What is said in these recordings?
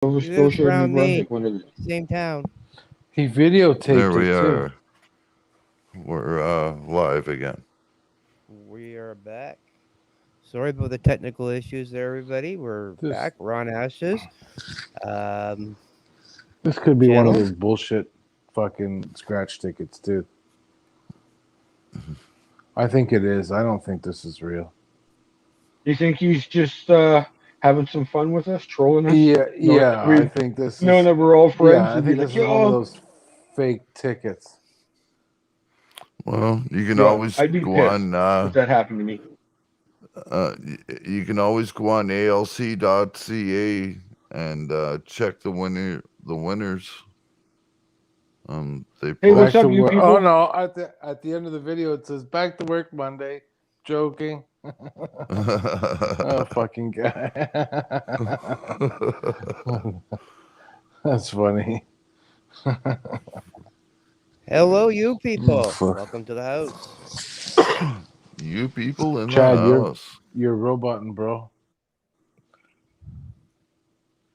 Nova He lives Scotia or New around me, Brunswick, one of the. same town. He There videotaped we it too. are. We're live again. We are back. Sorry about the technical issues there, everybody. We're This back. We're on Ashes. this could be one of Channel. those bullshit fucking scratch tickets too. I think it is. I don't think this is real. You think he's just having some fun with us, trolling us? Yeah. I think this Knowing is. that we're all friends, Yeah, I and be think this like, is one of yo, those fake tickets. Well, you can yeah, always I'd be go pissed on. if that happened to me. You can always go on alc.ca and check the winners. They Hey, what's Back post. to up, you work. Oh people? no! At the end of the video, it says "Back to work Monday." Joking. Oh, fucking guy. That's funny. Hello, you people. Fuck. Welcome to the house. You people in the Chad, house. you're roboting, bro.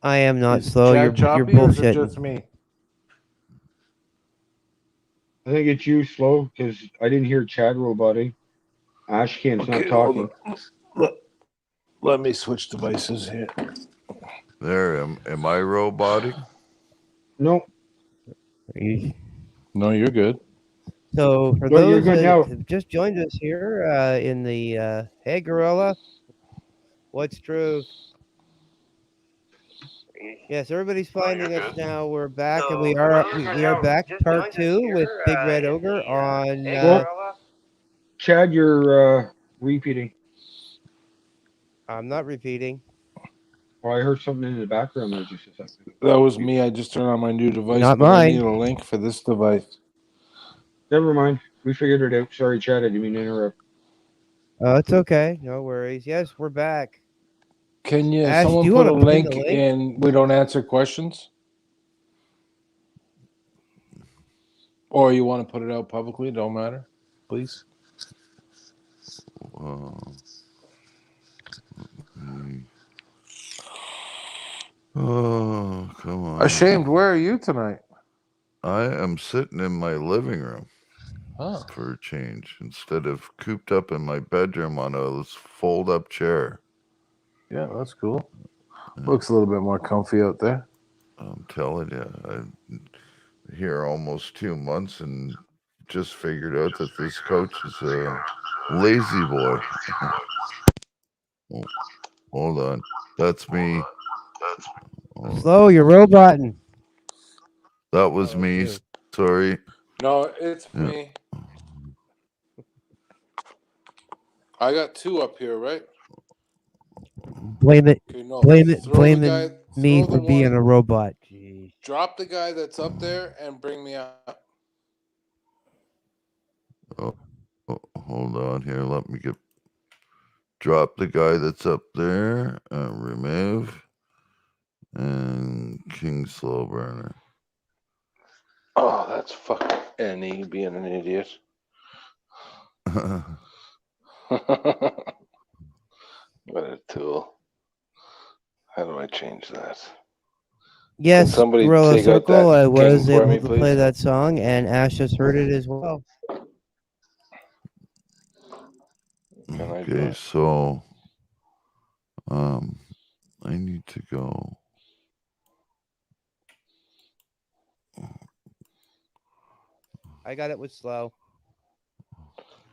I am not Is slow. Chad You're choppy or is it just bullshitting. me? I think it's you, slow, because I didn't hear Chad roboting. Ash can't not Okay, hold talking. on. Let me switch devices here. There, am I robotic? No, No, you're good. So, for no, you're those good that now. have just joined us here in the Hey Gorilla, what's truth? Yes, everybody's finding us now. We're back, and we are back. Part two with Big Red Ogre on. Well, Chad, you're repeating. I'm not repeating. Well, I heard something in the background there just a second. That was me. I just turned on my new device, Not but I mine. need a link for this device. Never mind. We figured it out. Sorry, Chad. I didn't mean to interrupt. Oh, it's okay. No worries. Yes, we're back. Can you? Ash, do Someone you put a want to pin link the link? in. We don't answer questions, or you want to put it out publicly? Don't matter, please. Oh, come on. Ashamed. Where are you tonight? I am sitting in my living room Oh, for a change instead of cooped up in my bedroom on a fold-up chair. yeah, that's cool. Looks a little bit more comfy out there. I'm telling you, I'm here almost 2 months and just figured out that this couch is a lazy boy. Oh, hold on, that's me. Oh, Slow, you're roboting. that was Oh, it's me. you. Sorry. No, it's Yeah. me. I got two up here, right? Blame it. Okay, no. Blame it. Throw the Blaming guy. me Throw for the being one. a robot. Jeez. Drop the guy that's up there and bring me up. Oh, hold on here. Let me drop the guy that's up there. Remove and King Slow Burner. Oh, that's fucking Annie being an idiot. What a tool. How do I change that? Yes, somebody Gorilla take out Circle. that I was king for able me, to please? play that song, and Ash just heard it as well. Can I do Okay, it? so I need to go. I got it with slow.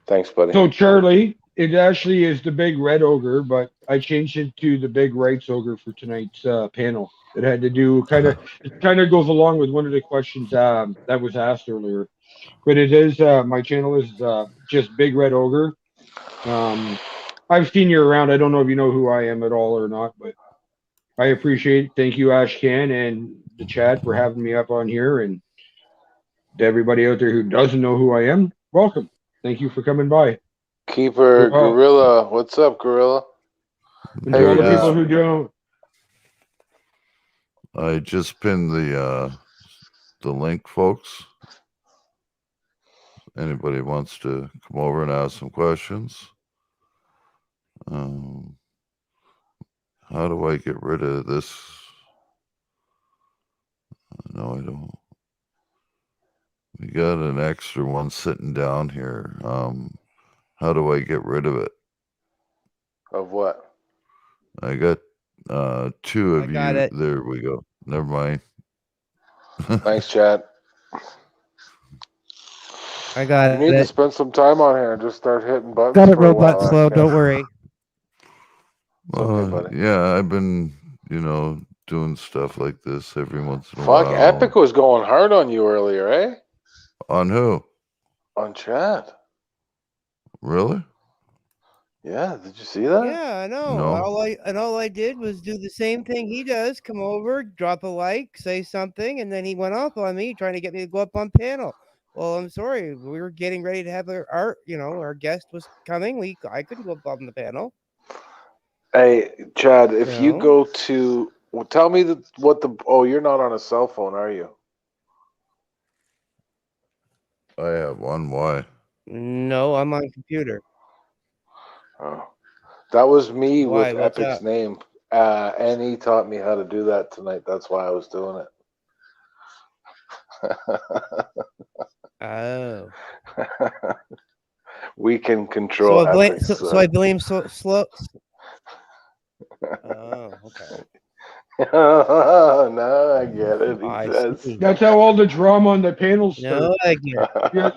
Thanks, buddy. So, Charlie, it actually is the Big Red Ogre, but I changed it to the Big Rights Ogre for tonight's panel. It had to do it kind of goes along with one of the questions that was asked earlier. But it is my channel is just Big Red Ogre. I've seen you around. I don't know if you know who I am at all or not, but I appreciate it. Thank you, Ash Can and the chat for having me up on here, and to everybody out there who doesn't know who I am, welcome. Thank you for coming by. Keeper Gorilla. What's up, Gorilla? And to all the people who don't. I just pinned the link, folks. Anybody wants to come over and ask some questions? How do I get rid of this No, I don't. We got an extra one sitting down here. How do I get rid of it? Of what? I got two of I got you. it. There we go. Never mind. Thanks, Chad. I got You need to it. spend some time on here and just start hitting buttons Got it, for a while. robot slow. Don't worry. It's okay, buddy. Yeah, I've been, doing stuff like this every once in a Fuck, while. Epic was going hard on you earlier, eh? On who? On Chad. Really? Yeah, did you see that? Yeah, I know. No. All I did was do the same thing he does. Come over, drop a like, say something, and then he went off on me trying to get me to go up on panel. Well, I'm sorry. We were getting ready to have our guest was coming. I couldn't go up on the panel. Hey, Chad, if you No. go to, well, tell me you're not on a cell phone, are you? I have one. Why? No, I'm on computer. Oh, that was me Why? with What's Epic's up? name. And he taught me how to do that tonight. That's why I was doing it. Oh. We can control Epic's. So I blame slow. Oh, okay. No, I get it. He I says. see. That's how all the drama on the panel starts. No, I get it.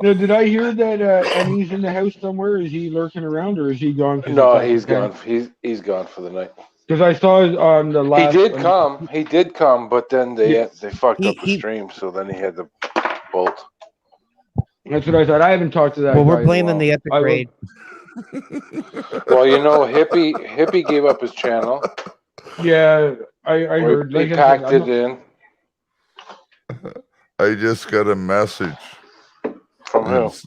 Now, did I hear that Emmy's in the house somewhere? Is he lurking around, or is he gone? No, he's gone. He's gone for the night. Because I saw it on the last. He did come, but then they fucked up the He- stream, so then he had to bolt. That's what I thought. I haven't talked to that. Well, guy we're in a blaming while. the Epic I will- raid. Well, Hippie gave up his channel. Yeah, I heard. He Like I packed said, it in. I just got a message From who? It's,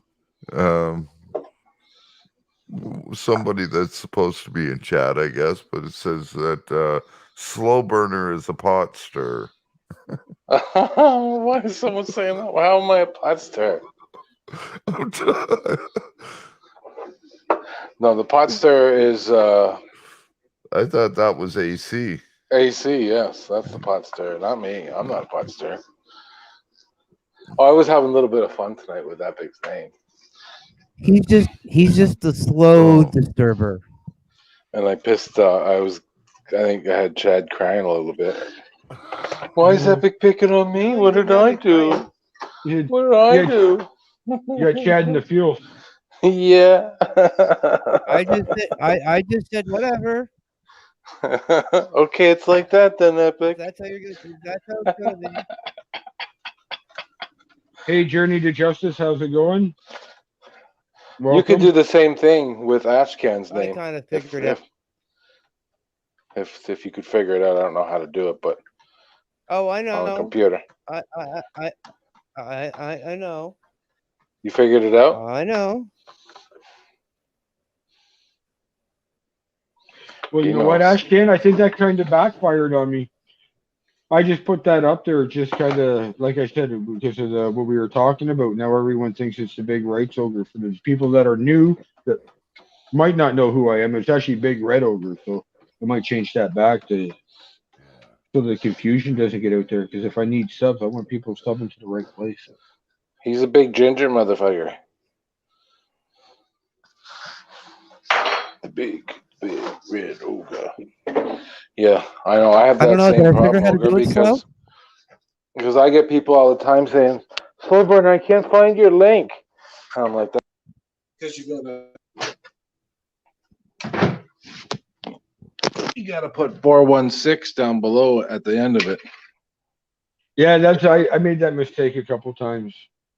somebody that's supposed to be in chat, I guess, but it says that Slow Burner is a pot stir. Why is someone saying that? How am I a pot stir? No, the pot stir is I thought that was AC. AC. Yes, that's the pot stir, not me. I'm not a pot stir. Oh, I was having a little bit of fun tonight with Epic's name. He's just the slow disturber. And I pissed. I think I had Chad crying a little bit. Why is Epic picking on me? No, What you did didn't I have to cry. do? What did I do? you got Chad in the field. Yeah. I just said whatever. Okay, it's like that then, Epic. That's how it's gonna be. Hey, Journey to Justice, how's it going? Welcome. You could do the same thing with Ashcan's I name. kind of figured it. If you could figure it out, I don't know how to do it, but Oh, I on a know. computer. I know. You figured it out? I know. Well, He you know what, knows. Ashcan? I think that kind of backfired on me. I just put that up there just kind of, like I said, because of what we were talking about. Now everyone thinks it's the big rights ogre. For the people that are new that might not know who I am, it's actually Big Red Ogre. So I might change that back to so the confusion doesn't get out there. Because if I need subs, I want people subbing to the right place. He's a big ginger motherfucker. The big red ogre. Yeah, I know. I have I don't that know. same Did I figure problem, out how to Ogre, do it slow? because I get people all the time saying, "Slowburn, I can't find your link." And I'm like, that because you gotta put 416 down below at the end of it. Yeah, I made that mistake a couple times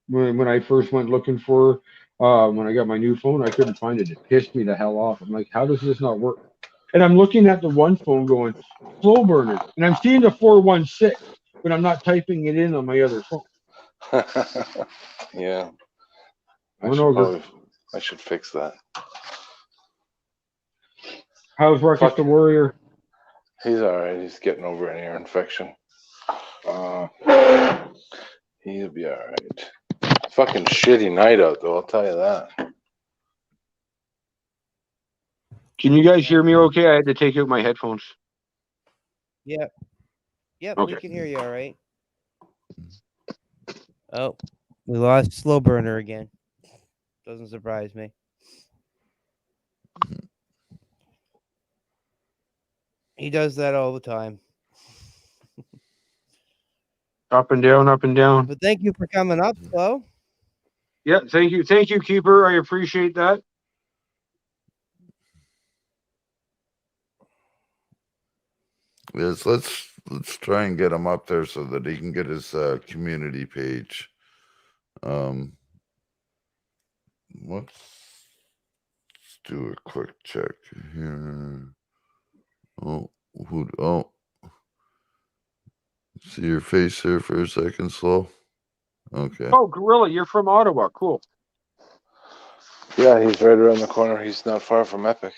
when I first went looking for when I got my new phone. I couldn't find it. It pissed me the hell off. I'm like, how does this not work? And I'm looking at the one phone going slow burner, and I'm seeing the 416, but I'm not typing it in on my other phone. Yeah, I should fix that. How's Ruckus the Warrior? He's all right. He's getting over an ear infection. He'll be all right. Fucking shitty night out though, I'll tell you that. Can you guys hear me okay? I had to take out my headphones. Yeah. Yep, Okay. we can hear you all right. Oh, we lost Slow Burner again. Doesn't surprise me. He does that all the time. Up and down, up and down. But thank you for coming up, Slow. Yeah, thank you, Keeper. I appreciate that. Yes, let's try and get him up there so that he can get his community page. Let's do a quick check here. Oh, see your face here for a second, Slow. Okay. Oh, Gorilla, you're from Ottawa. Cool. Yeah, he's right around the corner. He's not far from Epic.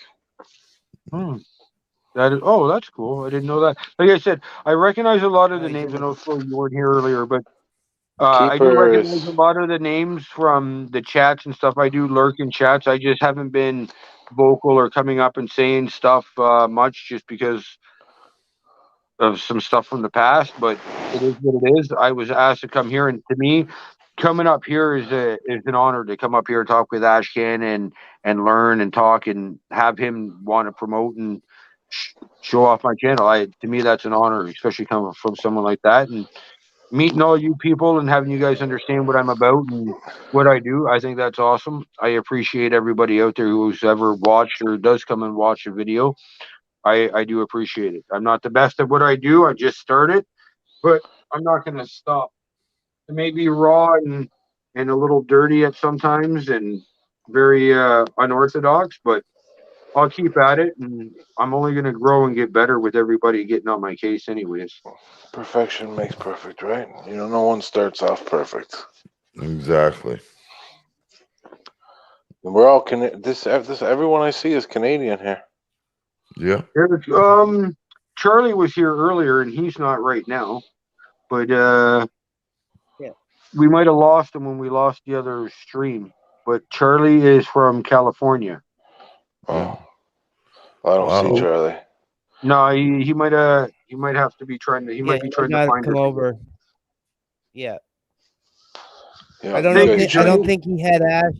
That's cool. I didn't know that. Like I said, I recognize a lot of the names. I know Slow, you weren't here earlier, but I do recognize a lot of the names from the chats and stuff. I do lurk in chats. I just haven't been vocal or coming up and saying stuff much just because of some stuff from the past. But it is what it is. I was asked to come here, and to me, coming up here is an honor to come up here and talk with Ashcan and learn and talk and have him want to promote and show off my channel. To me, that's an honor, especially coming from someone like that. And meeting all you people and having you guys understand what I'm about and what I do, I think that's awesome. I appreciate everybody out there who's ever watched or does come and watch a video. I do appreciate it. I'm not the best at what I do. I just started, but I'm not going to stop. It may be raw and a little dirty at sometimes and very unorthodox, but I'll keep at it, and I'm only going to grow and get better with everybody getting on my case anyways. Perfection makes perfect, right? You know, no one starts off perfect. Exactly. We're all this everyone I see is Canadian here. Yeah. Charlie was here earlier, and he's not right now. But we might have lost him when we lost the other stream. But Charlie is from California. Oh, I don't see Charlie. No, he might have to be trying to. He might be trying to find come us. over. Yeah. Yeah, I don't think he had Ash.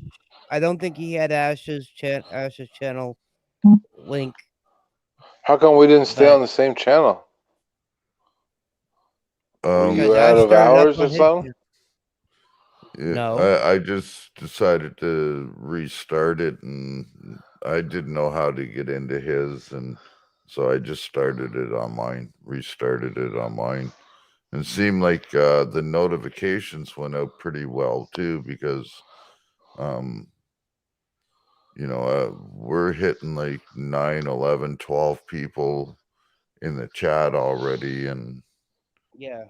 I don't think he had Ash's channel link. How come we didn't stay on the same channel? Were you out of hours or something? Yeah, No. I just decided to restart it, and I didn't know how to get into his, and so I just started it on mine, restarted it on mine. And it seemed like the notifications went out pretty well too, because you know, we're hitting like 9, 11, 12 people in the chat already, and yeah,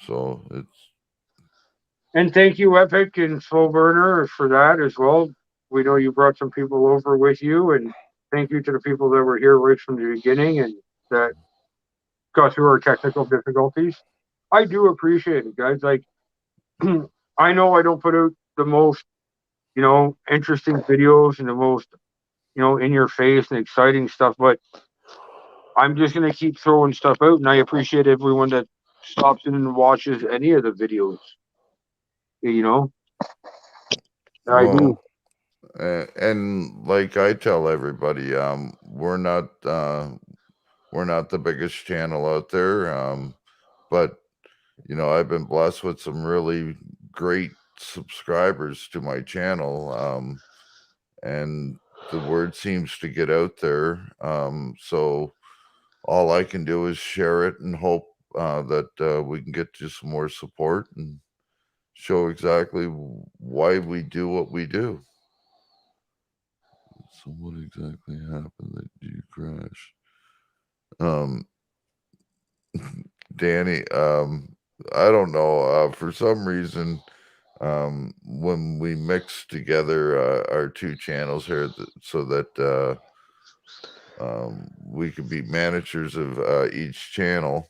so it's. And thank you, Epic and Slow Burner, for that as well. We know you brought some people over with you, and thank you to the people that were here right from the beginning and that got through our technical difficulties. I do appreciate it, guys. Like, I know I don't put out the most, interesting videos and the most, in your face and exciting stuff, but I'm just going to keep throwing stuff out, and I appreciate everyone that stops in and watches any of the videos. I do. And like I tell everybody, we're not the biggest channel out there, but I've been blessed with some really great subscribers to my channel, and the word seems to get out there. So all I can do is share it and hope that we can get you some more support and show exactly why we do what we do. So what exactly happened that you crash? Danny, I don't know. For some reason, when we mix together our two channels here, so that we could be managers of each channel,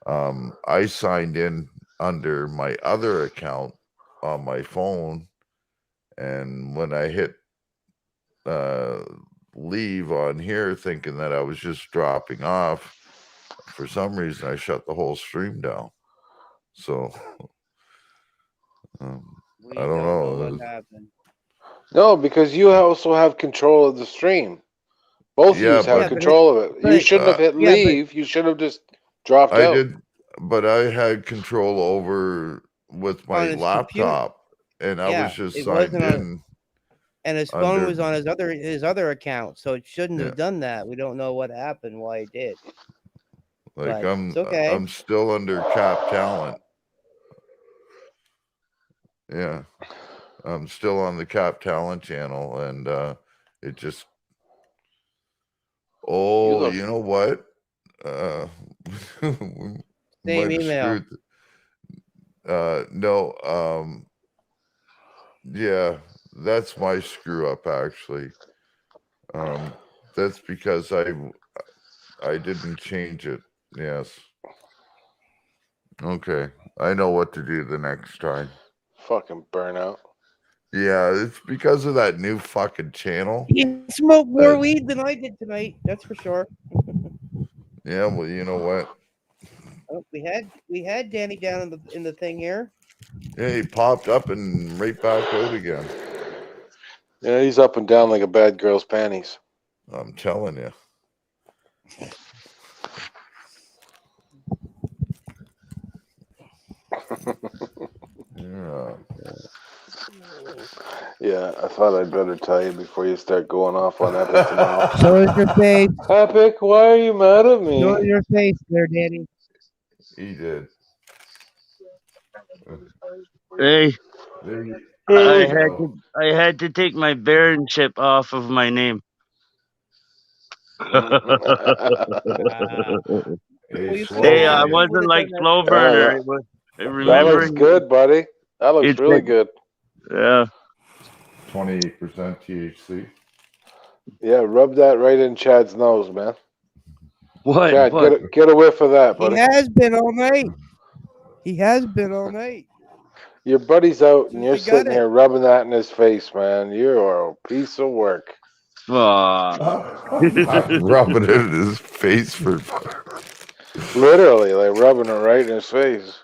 I signed in under my other account on my phone, and when I hit leave on here, thinking that I was just dropping off, for some reason I shut the whole stream down. So We I don't know. what happened. No, because you also have control of the stream. Both of Yeah, you have Yeah, but control of it. You but- shouldn't have hit yeah, but- leave. You should have just dropped I out. did, but I had control over with my On his computer. laptop, and I Yeah, was just it signed wasn't on- in. And his phone Under- was on his other account, so it shouldn't Yeah. have done that. We don't know what happened, why it did. Like But it's okay. I'm still under Cap Talent. Yeah, I'm still on the Cap Talent channel, and it just. Oh, you know what? We Same might have email. screwed. No. Yeah, that's my screw up actually. That's because I didn't change it. Yes. Okay. I know what to do the next time. Fucking burnout. Yeah, it's because of that new fucking channel. He smoked more weed than I did tonight. That's for sure. Yeah, well, you know what? Oh, we had Danny down in the thing here. Yeah, he popped up and right back out again. Yeah, he's up and down like a bad girl's panties. I'm telling you. Yeah. Yeah, I thought I'd better tell you before you start going off on Epic tomorrow. Show us your face. Epic, why are you mad at me? Show us your face there, Danny. He did. Hey, I had to take my baronship off of my name. Hey, I wasn't like slow burner. It was, that remember, looks good, buddy. That looks It's really good. good. Yeah. 28% THC. Yeah, rub that right in Chad's nose, man. What? Chad, What? get a whiff of that, buddy. He has been all night. He has been all night. Your buddy's out and Since you're he got sitting it. here rubbing that in his face, man. You are a piece of work. Rubbing it in his face for. Literally, like rubbing it right in his face.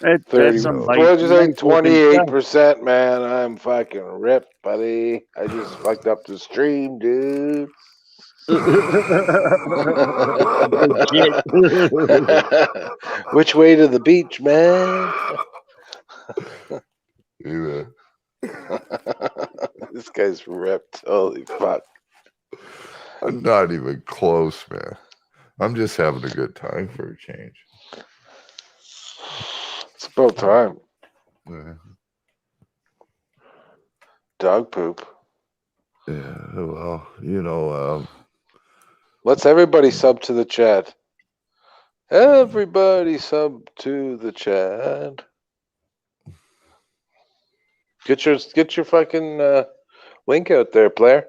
That's 30. some What did you say? nice looking 28%, man. I'm fucking ripped, buddy. I just fucked up the stream, dude. Which way to the beach, man? Yeah. This guy's ripped. Holy fuck. I'm not even close, man. I'm just having a good time for a change. It's about time. Yeah. Dog poop. Yeah, well, you know, Let's everybody sub to the chat. Everybody sub to the chat. Get your fucking link out there, player.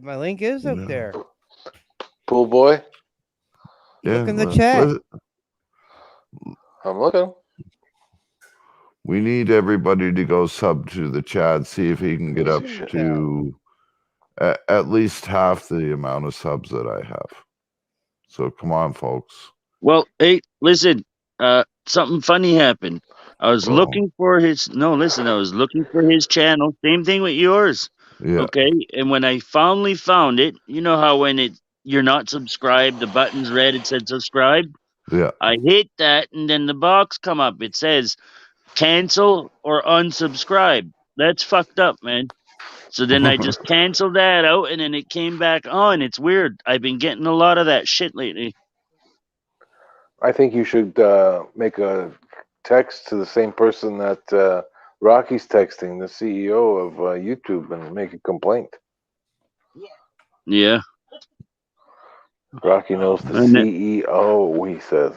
My link is up there. Pool boy. yeah, Look in the chat. I'm looking. We need everybody to go sub to the chat, see if he can get up Shit. to at least half the amount of subs that I have. So come on, folks. Well, hey, listen. Something funny happened. I was looking for his. No, listen. I was looking for his channel. Same thing with yours. Yeah. Okay. And when I finally found it, you know how when you're not subscribed, the button's red. It said subscribe. Yeah. I hit that, and then the box come up. It says cancel or unsubscribe. That's fucked up, man. So then I just canceled that out, and then it came back on. It's weird. I've been getting a lot of that shit lately. I think you should make a text to the same person that Rocky's texting, the CEO of YouTube, and make a complaint. Yeah. Rocky knows the And CEO, he says.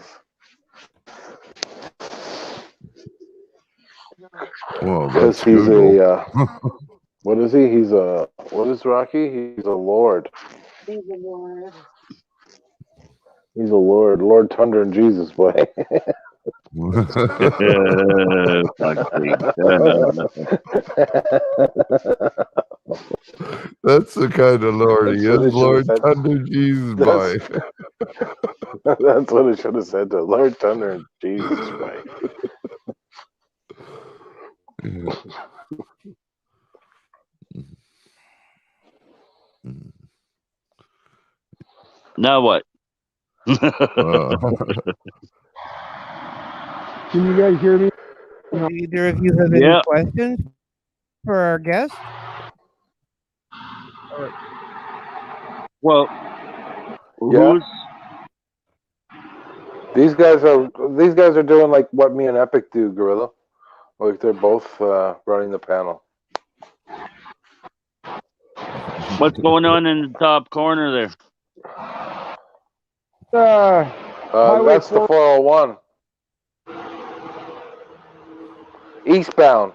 Well, Because that's he's Google. what is he? He's a, what is Rocky? He's a lord. He's a lord. Lord Thunder and Jesus, boy. Fuck's sake. That's the kind of Lord he That's what is, it should've Lord said. Thunder Jesus boy. That's what it should have said to Lord Thunder and Jesus Christ. Now what? Can you guys hear me? Do either of you have any Yeah. questions for our guest? Well, Yeah. who's These guys are doing like what me and Epic do, Gorilla. Like they're both running the panel. what's going on in the top corner there? Highway That's the 4. 401. Eastbound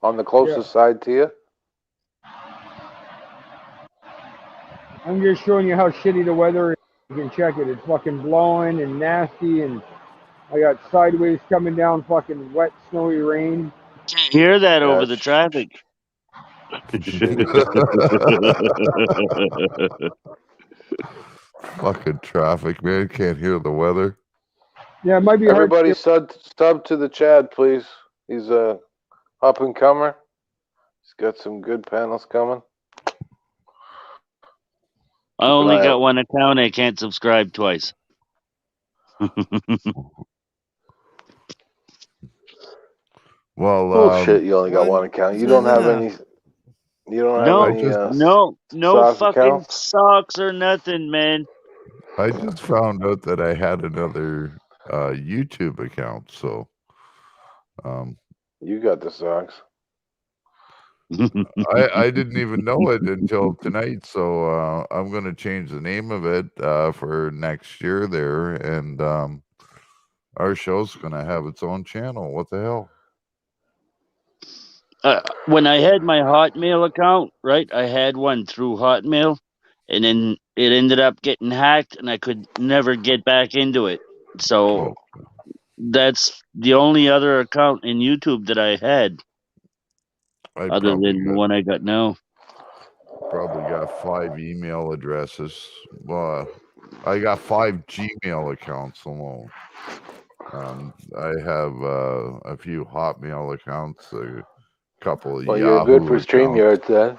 on the closest side to you. I'm just showing you how shitty the weather is. You can check it. It's fucking blowing and nasty, and I got sideways coming down, fucking wet, snowy rain. Can't hear that Yeah, over the it's traffic. Fucking traffic, man. Can't hear the weather. Yeah, it might be hard. Everybody sub to the Chad, please. He's a up and comer. He's got some good panels coming. I only got one account. I can't subscribe twice. Well, Bullshit. You only got one one account. You says don't have enough. any. You don't have No, any. no sock fucking accounts? socks or nothing, man. I just found out that I had another YouTube account, so You got the socks. I didn't even know it until tonight. So I'm gonna change the name of it for next year there, and our show's gonna have its own channel. What the hell? When I had my Hotmail account, right, I had one through Hotmail, and then it ended up getting hacked, and I could never get back into it. So Oh, that's the only other account in YouTube that I had, I other than the one I got now. probably got 5 email addresses. Well, I got 5 Gmail accounts alone. I have a few Hotmail accounts, a couple of Well, Yahoo you're good for accounts. StreamYards then.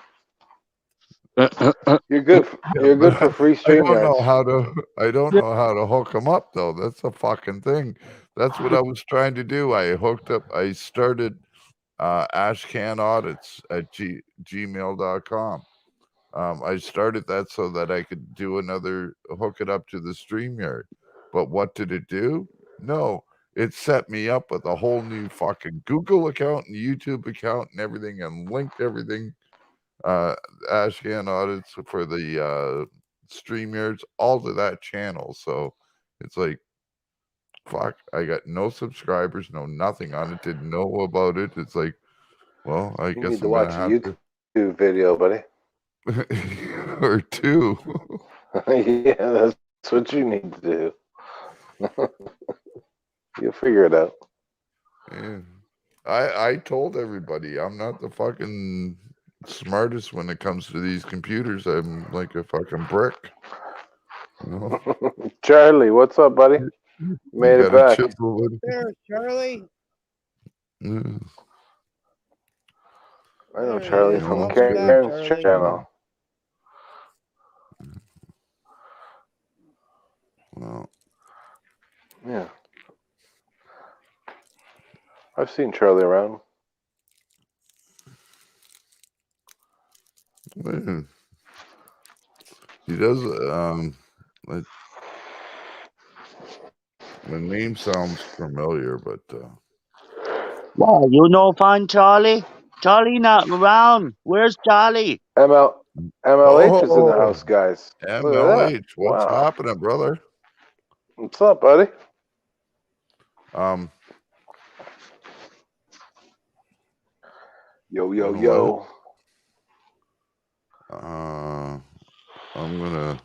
You're good. You're good for free I don't know StreamYards. how to. I don't know how to hook them up though. That's a fucking thing. That's what I was trying to do. I hooked up. I started Ashcan Audits at gmail.com. I started that so that I could do hook it up to the StreamYard. But what did it do? No, it set me up with a whole new fucking Google account and YouTube account and everything, and linked everything. Ashcan Audits for the StreamYards, all to that channel. So it's like, fuck, I got no subscribers, no nothing on it, didn't know about it. It's like, well, I You guess need to I'm watch gonna a have to. YouTube video, buddy. Or 2. Yeah, that's what you need to do. You'll figure it out. Yeah. I told everybody I'm not the fucking smartest when it comes to these computers. I'm like a fucking brick. You know? Charlie, what's up, buddy? Made it back. There's Charlie. Yeah. I know There he Charlie is. from Welcome back, Karen's Charlie. channel. Well, Yeah. I've seen Charlie around. yeah. He does. The name sounds familiar, but Wow, you no fun, Charlie? Charlie not around. Where's Charlie? MLH is in the house, guys. Look at that. MLH, what's Wow. happening, brother? What's up, buddy? Yo, You know yo. I'm gonna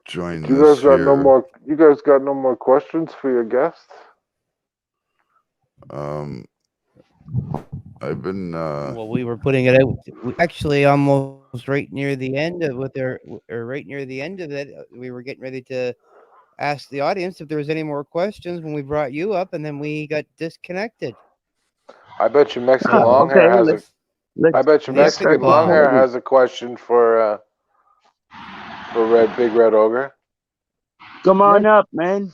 join You this guys got no here. more. You guys got no more questions for your guest? I've been Well, we were putting it out. Actually, almost right near the end of right near the end of it, we were getting ready to ask the audience if there was any more questions when we brought you up, and then we got disconnected. I bet you Mexican So, Longhair Okay, has a. I bet you let's Mexican start the Longhair party. has a question for Big Red Ogre. Come on up, man.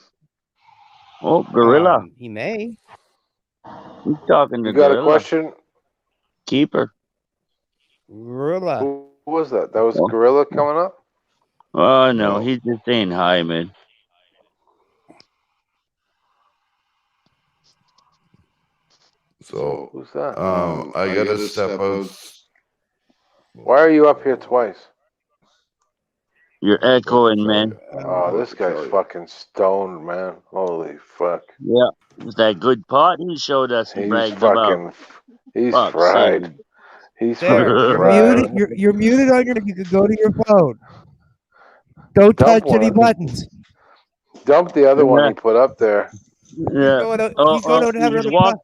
Oh, Gorilla. He may. He's talking to You got a Gorilla. question? Keeper. Gorilla. Who was that? That was Oh. Gorilla coming up. Oh no, No. he's just saying hi, man. so Who's that? I gotta step out. Why are you up here twice? You're echoing, man. Oh, this guy's fucking stoned, man. Holy fuck. Yeah. It's that good pot he showed us he He's bragged about. fucking. He's Fuck's fried. sake. He's There, fucking you're fried. muted. You're muted on your. You can go to your phone. Don't Dump touch any one. buttons. Dump the other one Yeah. he put up there. Yeah. Going out, Oh, he's going oh, out to have he's another walk. puff.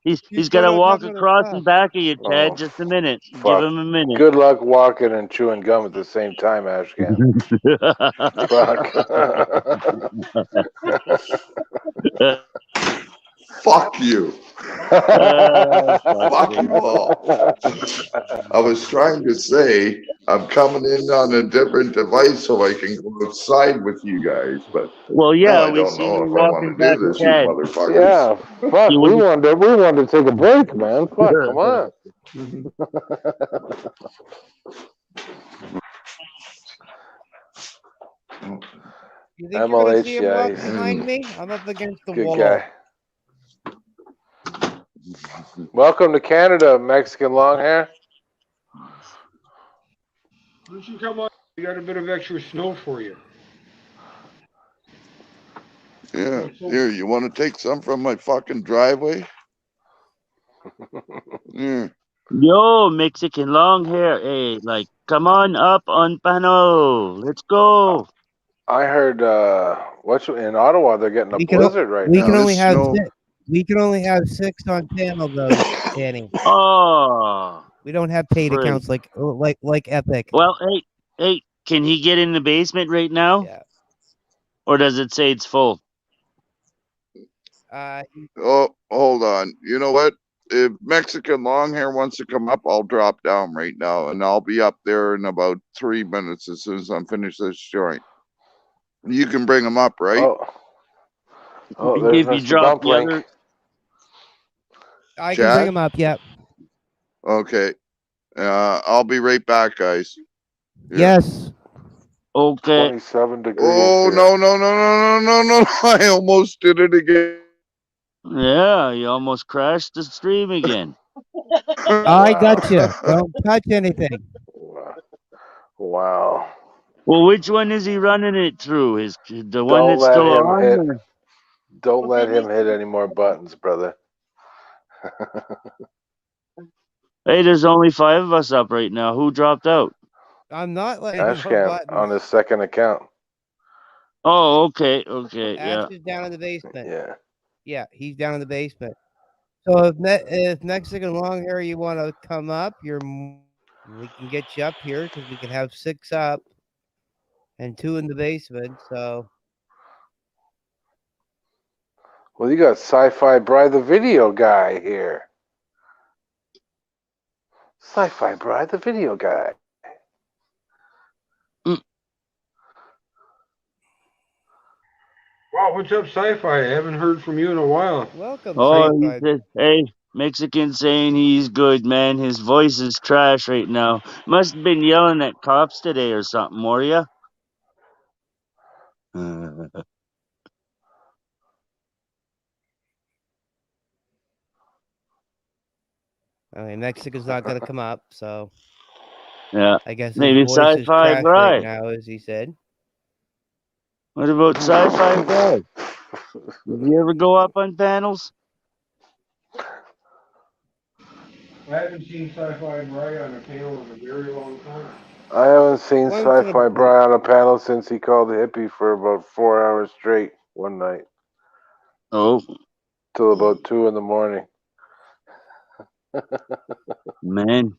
He's got going to out to have walk another across puff. and back of you, Chad. Oh, Just a minute. Give fuck. him a minute. Good luck walking and chewing gum at the same time, Ashcan. Fuck. Fuck you. Fuck Fuck you. you all. I was trying to say I'm coming in on a different device so I can go outside with you guys, but Well, now yeah, I we don't see know you if I want walking to back, do this, you Chad. motherfuckers. Yeah, fuck. You We wouldn't- wanted to take a break, man. Fuck, come on. You think you're gonna see him MLH, yeah, walk he's behind me? I'm up against the good wall. guy. Welcome to Canada, Mexican Longhair. Why don't you come on? We got a bit of extra snow for you. Yeah, here, you want to take some from my fucking driveway? Yeah. Yo, Mexican long hair. Hey, like, come on up on panel. Let's go. I heard in Ottawa they're getting a We can, blizzard right we now. can Now, only this have snow- six. We can only have 6 on panel though, Danny. Oh, We don't have paid Great. accounts like Epic. well, hey, can he get in the basement right now? Yeah. Or does it say it's full? Oh, hold on. You know what? If Mexican Longhair wants to come up, I'll drop down right now, and I'll be up there in about 3 minutes as soon as I'm finished this joint. You can bring him up, right? Oh, there's If you Mr. drop the Bumplink. other, I can Chad? bring him up. Yep. Okay. I'll be right back, guys. Yeah. Yes. okay. 27 degrees. Oh, here. no. I almost did it again. Yeah, you almost crashed the stream again. I got you. Don't touch anything. Wow. Well, which one is he running it through? The one Don't that's let still him on? hit. or- Don't let him hit any more buttons, brother. Hey, there's only 5 of us up right now. Who dropped out? I'm not letting him on Ashcan buttons. on his second account. Oh, okay, yeah. Ash is down in the basement. Yeah. Yeah, he's down in the basement. So if Mexican long hair, you want to come up, we can get you up here because we can have 6 up and 2 in the basement. So Well, you got Sci-Fi Bry, the video guy here. Sci-Fi Bry, the video guy. Wow, what's up, Sci-Fi? I haven't heard from you in a while. welcome, Oh, he Sci-Fi. said, hey, Mexican saying he's good, man. His voice is trash right now. Must have been yelling at cops today or something, were ya? I mean, Mexican's not going to come up, so Yeah. I guess his Maybe voice is Sci-Fi trash Bry. right now, as he said. What about Sci-Fi Bry? Did you ever go up on panels? I haven't seen Sci-Fi Bry on a panel in a very long time. I haven't seen Once in a Sci-Fi blue. Bry on a panel since he called hippie for about 4 hours straight one night Oh, till about 2 in the morning. man.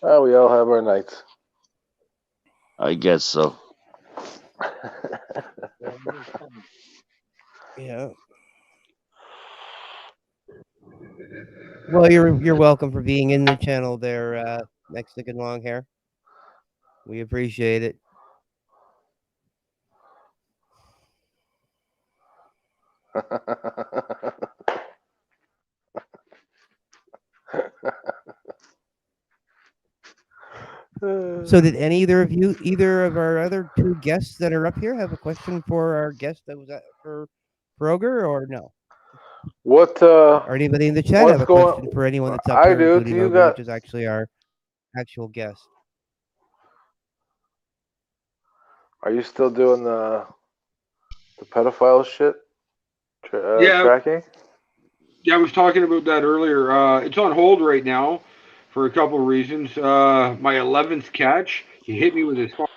Oh, we all have our nights. I guess so. Yeah. Well, you're welcome for being in the channel there, Mexican long hair. We appreciate it. So, did either of our other two guests that are up here, have a question for our guest that was for Broger, or no? What Or anybody in the chat have what's a question going? for anyone that's up I here, do. Do including you Ogre, got? which is actually our actual guest. Are you still doing the pedophile shit Yeah, tracking? yeah, I was talking about that earlier. It's on hold right now for a couple of reasons. My 11th catch, he hit me with his phone.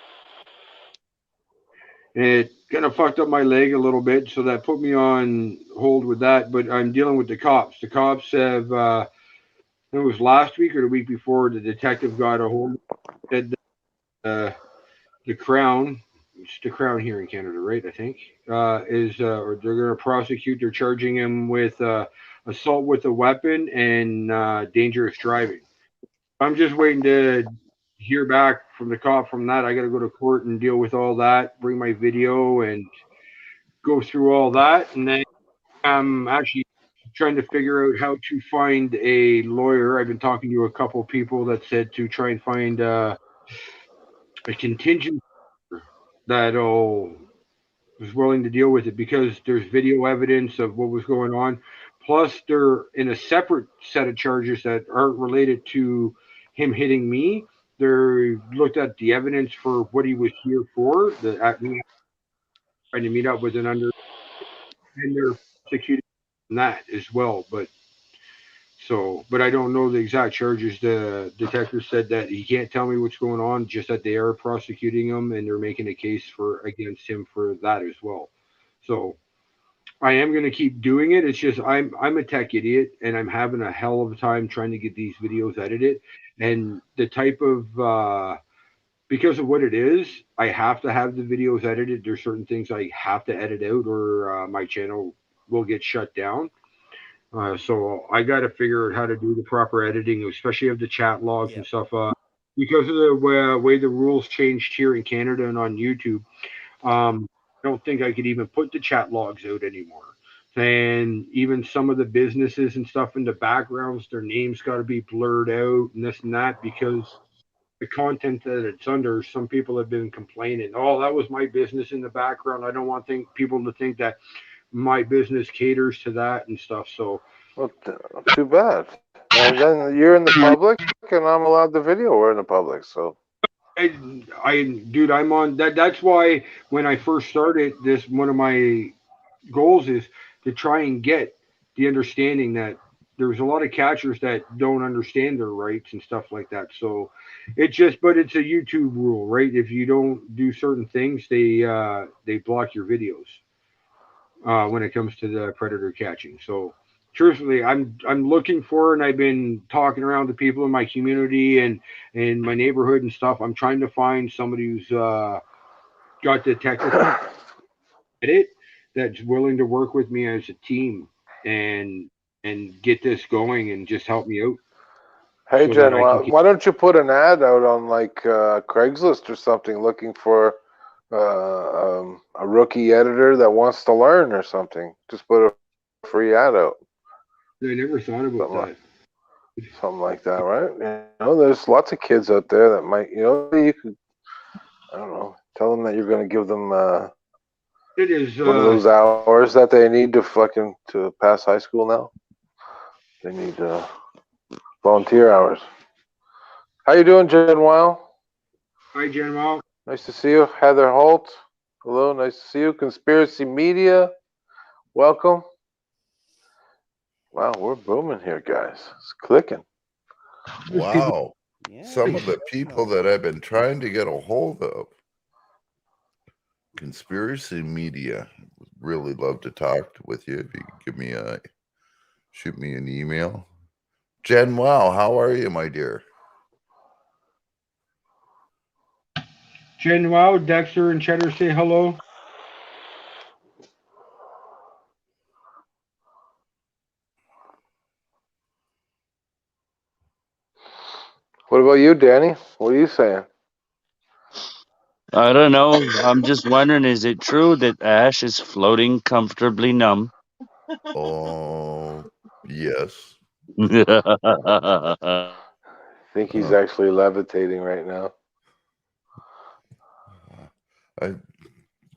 It kind of fucked up my leg a little bit, so that put me on hold with that. But I'm dealing with the cops. The cops have, it was last week or the week before, the detective got a hold. Said the Crown, it's the Crown here in Canada, right? I think or they're going to prosecute. They're charging him with assault with a weapon and dangerous driving. I'm just waiting to hear back from the cop from that. I got to go to court and deal with all that, bring my video and go through all that, and then I'm actually trying to figure out how to find a lawyer. I've been talking to a couple people that said to try and find a contingent that'll was willing to deal with it because there's video evidence of what was going on. Plus, they're in a separate set of charges that aren't related to him hitting me. They looked at the evidence for what he was here for. The at me trying to meet up with an under, and they're prosecuting that as well. But I don't know the exact charges. The detective said that he can't tell me what's going on, just that they are prosecuting him and they're making a case for against him for that as well. So I am going to keep doing it. It's just I'm a tech idiot and I'm having a hell of a time trying to get these videos edited. And the type of because of what it is, I have to have the videos edited. There's certain things I have to edit out, or my channel will get shut down. So I got to figure out how to do the proper editing, especially of the chat logs and stuff. Because of the way the rules changed here in Canada and on YouTube, I don't think I could even put the chat logs out anymore. And even some of the businesses and stuff in the backgrounds, their names got to be blurred out and this and that because the content that it's under. Some people have been complaining, "Oh, that was my business in the background. I don't want people to think that my business caters to that and stuff." So, Well, too bad. And then you're in the public, and I'm allowed the video. We're in the public, so. dude, I'm on that. That's why when I first started this, one of my goals is to try and get the understanding that there's a lot of catchers that don't understand their rights and stuff like that. So but it's a YouTube rule, right? If you don't do certain things, they block your videos when it comes to the predator catching. So truthfully, I'm looking for, and I've been talking around to people in my community and in my neighborhood and stuff. I'm trying to find somebody who's got the technical edit that's willing to work with me as a team and get this going and just help me out Hey, so that Jen, I can keep. why don't you put an ad out on like Craigslist or something looking for a rookie editor that wants to learn or something? Just put a free ad out. I never thought about Something that. like, something like that, right? You know, there's lots of kids out there that might, you could, I don't know, tell them that you're going to give them It is. one of those hours that they need to pass high school now. They need volunteer hours. How you doing, Jen Weil? Hi, General. Nice to see you. Heather Holt. Hello, nice to see you. Conspiracy Media, welcome. Wow, we're booming here, guys. It's clicking. Wow. Yeah. Some of the people that I've been trying to get a hold of. Conspiracy media. Would really love to talk with you. If you could give me shoot me an email. Jen, wow, how are you, my dear? Jen Wow, Dexter and Cheddar say hello. What about you, Danny? What are you saying? I don't know. I'm just wondering, is it true that Ash is floating comfortably numb? Oh, yes. I think he's actually levitating right now.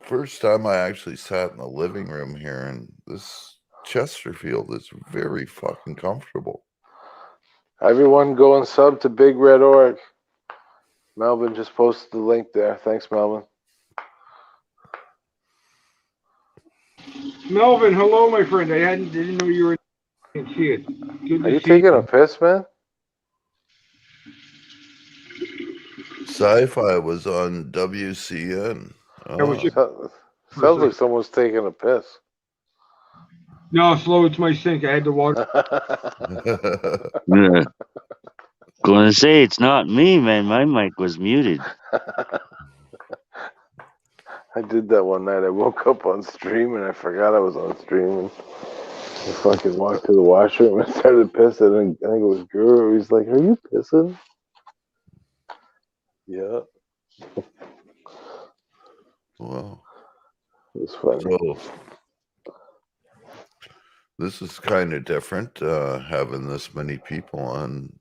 First time I actually sat in the living room here, and this Chesterfield is very fucking comfortable. Everyone go and sub to Big Red Org. Melvin just posted the link there. Thanks, Melvin. Melvin, hello, my friend. Didn't know you were. I can see it. Good Are you to see taking a piss, man? Sci-fi was on WCN. I was just Sounds like someone's taking a piss. no, slow. It's my sink. I had to water. Yeah. Gonna say it's not me, man. My mic was muted. I did that one night. I woke up on stream and I forgot I was on stream. And I fucking walked to the washroom and started pissing. And I think it was Guru. He's like, "Are you pissing?" Yeah. Wow. It was funny. So this is kind of different, having this many people in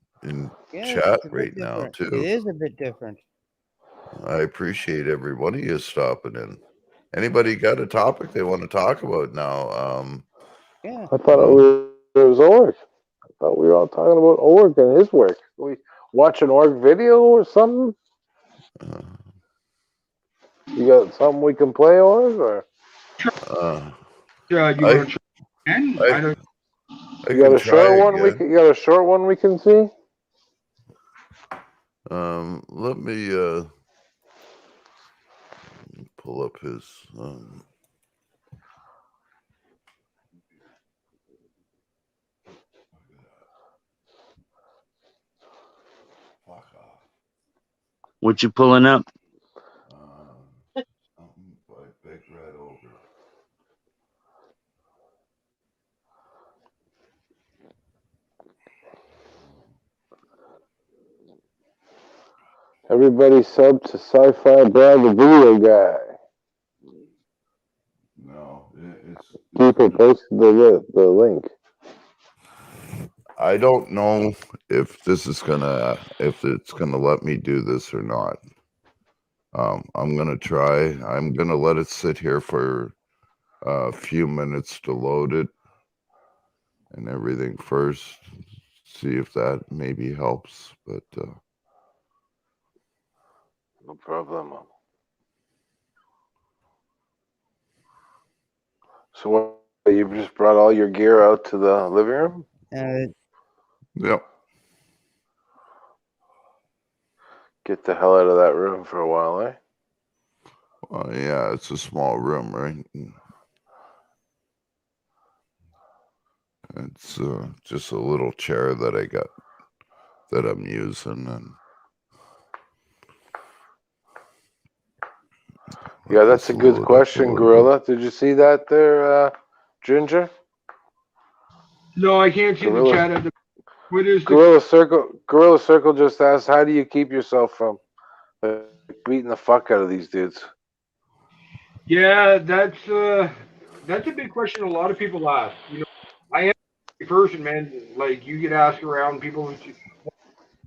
chat it's a bit right now different. too. It is a bit different. I appreciate every one of you stopping in. Anybody got a topic they want to talk about now? Yeah. I thought it was Org. I thought we were all talking about Org and his work. We watch an Org video or something? You got something we can play, Org? Or You want to try again? I don't. I you got can a short try one? again. You got a short one we can see? Let me pull up his. Fuck off. What you pulling up? Something by Big Red Ogre. Everybody sub to Sci-Fi Brad the Video Guy. No, it's People posted the link. I don't know if it's gonna let me do this or not. I'm gonna try. I'm gonna let it sit here for a few minutes to load it and everything first. See if that maybe helps. But No problem. So what? You just brought all your gear out to the living room? yep. Get the hell out of that room for a while, eh? Yeah, it's a small room, right? It's just a little chair that I got that I'm using, and yeah, that's a good question, Gorilla. Did you see that there, Ginger? No, I can't see the chat. At the, what is Gorilla Circle? Gorilla Circle just asked, "How do you keep yourself from beating the fuck out of these dudes?" Yeah, that's a big question. A lot of people ask. You know, I am a person, man. Like you get asked around, people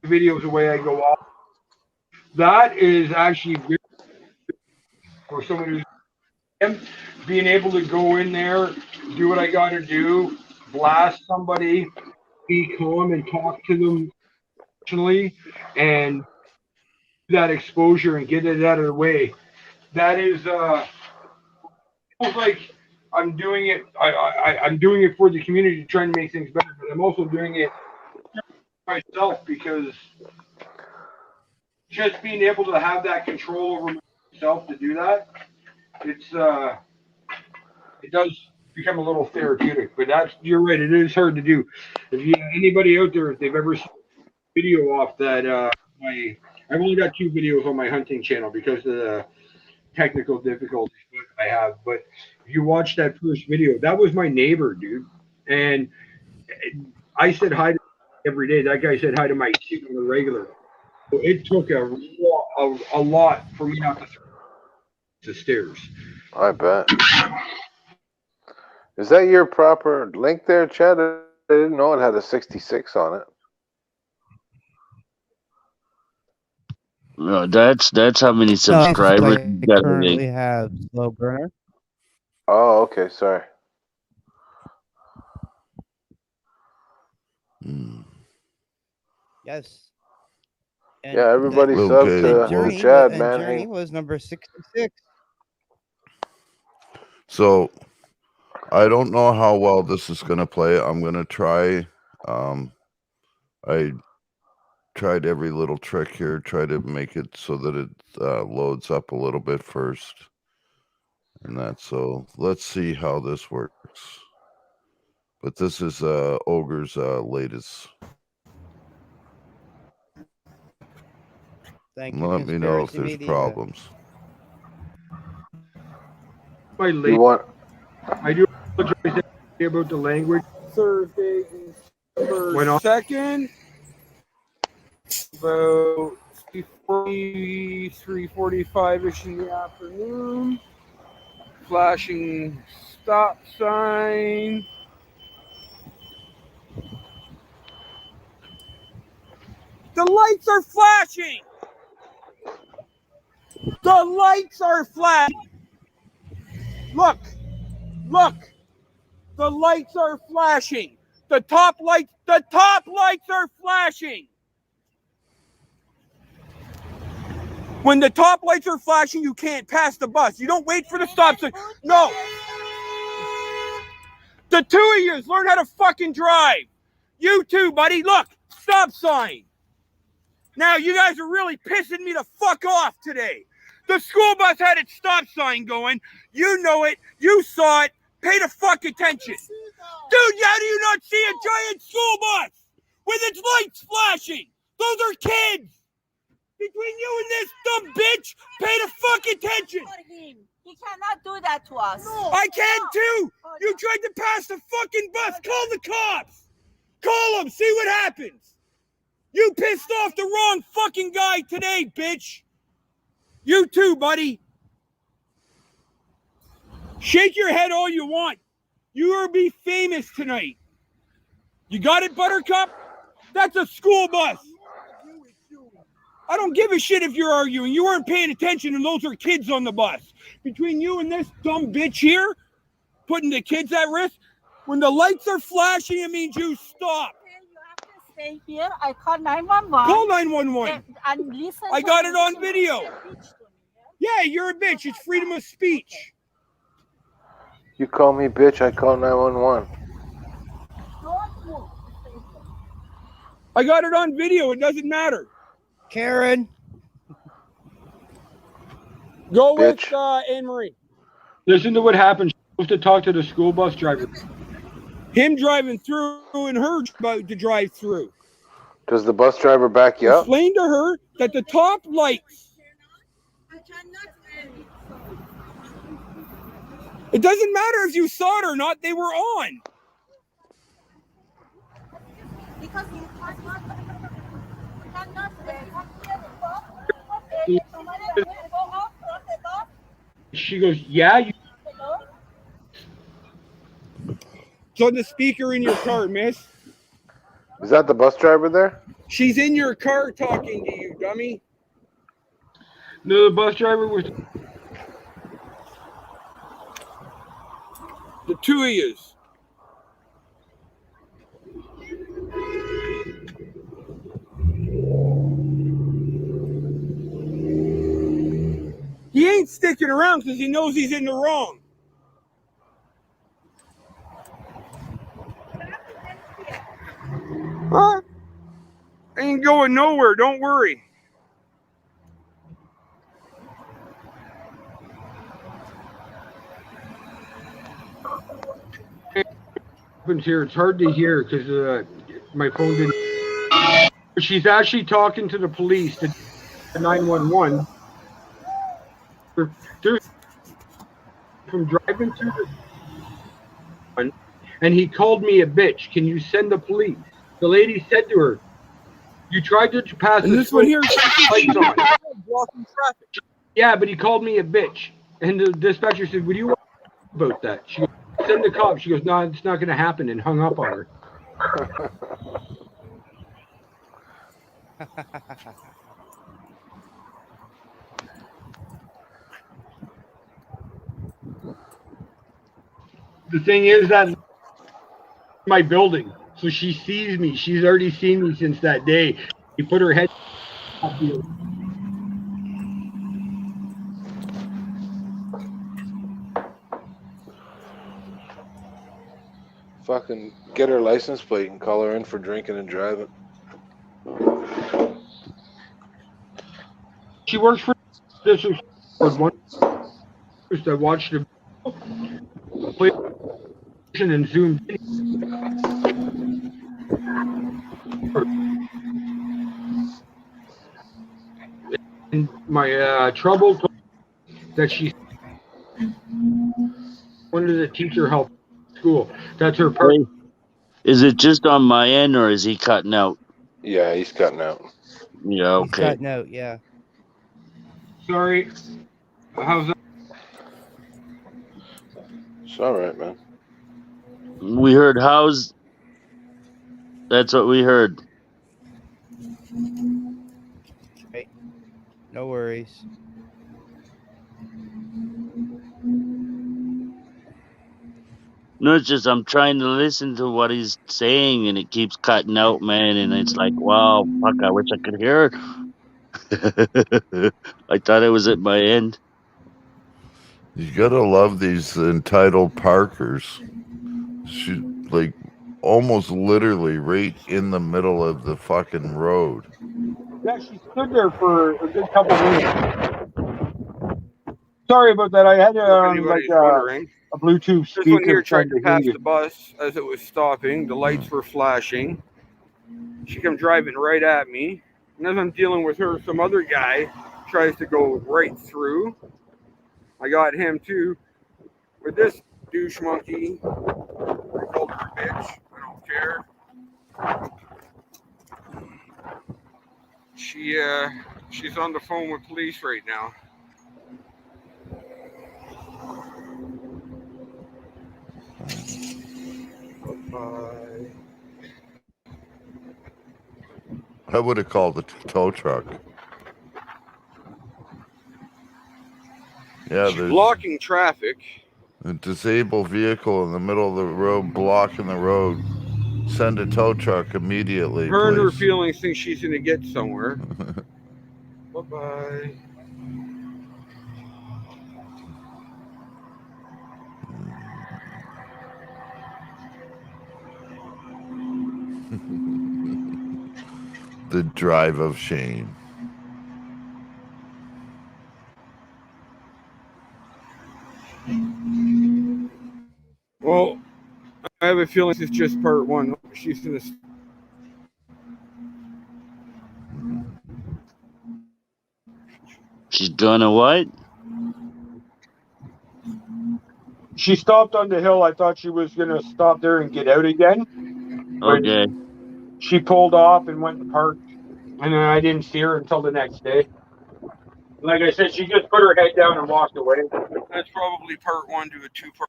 videos the way I go off. That is actually good for someone who's being able to go in there, do what I got to do, blast somebody, be calm, and talk to them emotionally, and that exposure and get it out of the way. That is like I'm doing it. I'm doing it for the community, trying to make things better. But I'm also doing it myself because just being able to have that control over myself to do that, it's it does become a little therapeutic. But that's you're right. It is hard to do. If you anybody out there, if they've ever seen a video off that I've only got 2 videos on my hunting channel because of the technical difficulties I have. But if you watch that first video, that was my neighbor, dude, and I said hi to him every day. That guy said hi to my kid on a regular. So it took a lot for me not to throw the stairs. I bet. Is that your proper link there, Chad? I didn't know it had a 66 on it. No, that's how many No, subscribers I you got. currently have Slow Burner. Oh, okay. Sorry. Hmm. Yes. And Yeah, everybody Okay, sub well- to Chad, and man. Journey Hey, was number 66. So I don't know how well this is going to play. I'm going to try. I tried every little trick here, try to make it so that it loads up a little bit first. And that, so let's see how this works. But this is Ogre's latest. Thank you, Let me know if Conspiracy there's Media. problems. My you late, want? I do apologize about the language. Thursday, December Went off. 2nd, about 3:45-ish in the afternoon. Flashing stop sign. The lights are flashing! The lights are flashing! Look! Look! The lights are flashing! The top lights are flashing! When the top lights are flashing, you can't pass the bus. You don't wait for the stop sign. No! The two of you learn how to fucking drive. You too, buddy. Look, stop sign. Now, you guys are really pissing me the fuck off today. The school bus had its stop sign going. You know it. You saw it. Pay the fuck attention. Dude, how do you not see a giant school bus with its lights flashing? Those are kids. Between you and this dumb bitch, pay the fuck attention. He cannot do that to us. I can too. You tried to pass the fucking bus. Call the cops. Call them. See what happens. You pissed off the wrong fucking guy today, bitch. You too, buddy. Shake your head all you want. You will be famous tonight. You got it, Buttercup? That's a school bus. I don't give a shit if you're arguing. You weren't paying attention and those are kids on the bus. Between you and this dumb bitch here, putting the kids at risk, when the lights are flashing, it means you stop. You have to stay here. I call 911. Call 911. And listen. I got it on video. Yeah, you're a bitch. It's freedom of speech. You call me bitch, I call 911. Don't move. I got it on video. It doesn't matter. Karen. Go with Bitch. Anne Marie. Listen to what happens. You're supposed to talk to the school bus driver. Him driving through and her about to drive through. Does the bus driver back you up? Explain to her that the top lights. It doesn't matter if you saw it or not. They were on. Because you cannot She goes, yeah. It's on the speaker in your car, miss. Is that the bus driver there? She's in your car talking to you, dummy. No, the bus driver was. The two of yous. He ain't sticking around because he knows he's in the wrong. ain't going nowhere. Don't worry. Happens here. It's hard to hear because my phone didn't. She's actually talking to the police, to 911. They're from driving through the one, and he called me a bitch. Can you send the police? The lady said to her, "You tried to pass And the this one here is lights on." blocking traffic. Yeah, but he called me a bitch. And the dispatcher said, "What do you want about that?" She goes, "Send the cops." She goes, "No, it's not going to happen," and hung up on her. The thing is that my building, so she sees me. She's already seen me since that day. She put her head. Fucking get her license plate and call her in for drinking and driving. She works for this one. I watched the PlayStation and zoomed in. And my trouble that she wanted a teacher help at school. That's her part. Hey, is it just on my end or is he cutting out? Yeah, he's cutting out. Yeah, He's okay. cutting out. Yeah. Sorry. How's that? It's all right, man. We heard how's. That's what we heard. Right. No worries. No, it's just I'm trying to listen to what he's saying and it keeps cutting out, man. And it's like, wow, fuck, I wish I could hear it. I thought it was at my end. You gotta love these entitled Parkers. She, like, almost literally right in the middle of the fucking road. Yeah, she stood there for a good couple minutes. Sorry about that. I had If like anybody's wondering, a Bluetooth this one here speaker tried trying to to hear pass you. the bus as it was stopping. The lights were flashing. She comes driving right at me. And as I'm dealing with her, some other guy tries to go right through. I got him too. With this douche monkey, I called her a bitch. I don't care. She's on the phone with police right now. Bye. I would have called the tow truck. Yeah, She's there's blocking traffic. a disabled vehicle in the middle of the road blocking the road. Send a tow truck immediately, Her and her please. feelings think she's gonna get somewhere. Bye-bye. The drive of shame. Well, I have a feeling this is just part one. She's gonna. She's gonna what? She stopped on the hill. I thought she was going to stop there and get out again. But Okay. she pulled off and went and parked. And then I didn't see her until the next day. Like I said, she just put her head down and walked away. That's probably part one to a two-part.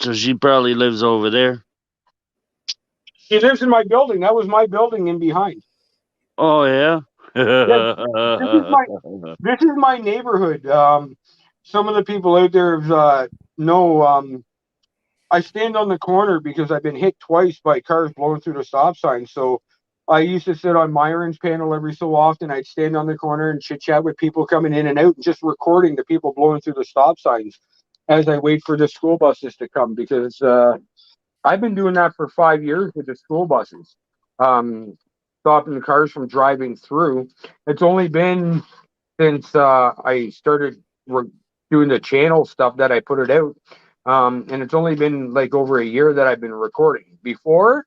So she probably lives over there. She lives in my building. That was my building in behind. Oh yeah. This is my neighborhood. Some of the people out there know. I stand on the corner because I've been hit twice by cars blowing through the stop sign. So I used to sit on Myron's panel every so often. I'd stand on the corner and chit chat with people coming in and out, and just recording the people blowing through the stop signs as I wait for the school buses to come, because I've been doing that for 5 years with the school buses, stopping the cars from driving through. It's only been since I started doing the channel stuff that I put it out. And it's only been like over a year that I've been recording. Before,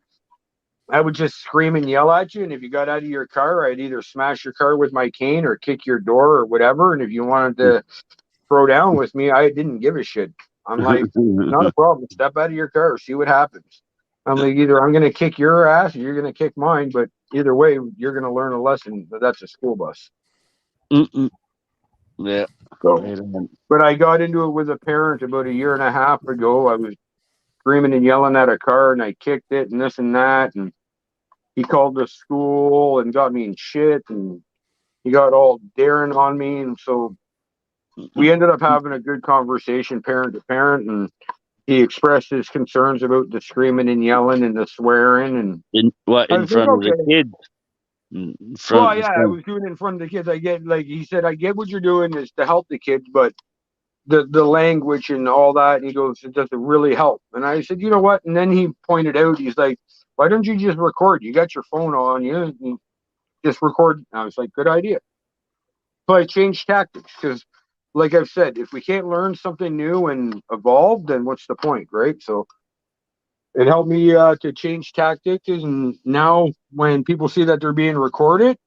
I would just scream and yell at you. And if you got out of your car, I'd either smash your car with my cane or kick your door or whatever. And if you wanted to throw down with me, I didn't give a shit. I'm like, not a problem. Step out of your car, see what happens. I'm like, either I'm going to kick your ass or you're going to kick mine. But either way, you're going to learn a lesson that that's a school bus. Mm-mm. Yeah. So, Right on. but I got into it with a parent about a year and a half ago. I was screaming and yelling at a car and I kicked it and this and that. And he called the school and got me in shit. And he got all daring on me. And so we ended up having a good conversation, parent to parent. And he expressed his concerns about the screaming and yelling and the swearing. And In I in was like, front of the okay. kids? In Well, front. yeah, I was doing it in front of the kids. I get, like he said, I get what you're doing is to help the kids, but the language and all that. And he goes, it doesn't really help. And I said, you know what? And then he pointed out, he's like, why don't you just record? You got your phone on you, and just record. And I was like, good idea. So I changed tactics because, like I've said, if we can't learn something new and evolve, then what's the point, right? So it helped me to change tactics. And now when people see that they're being recorded,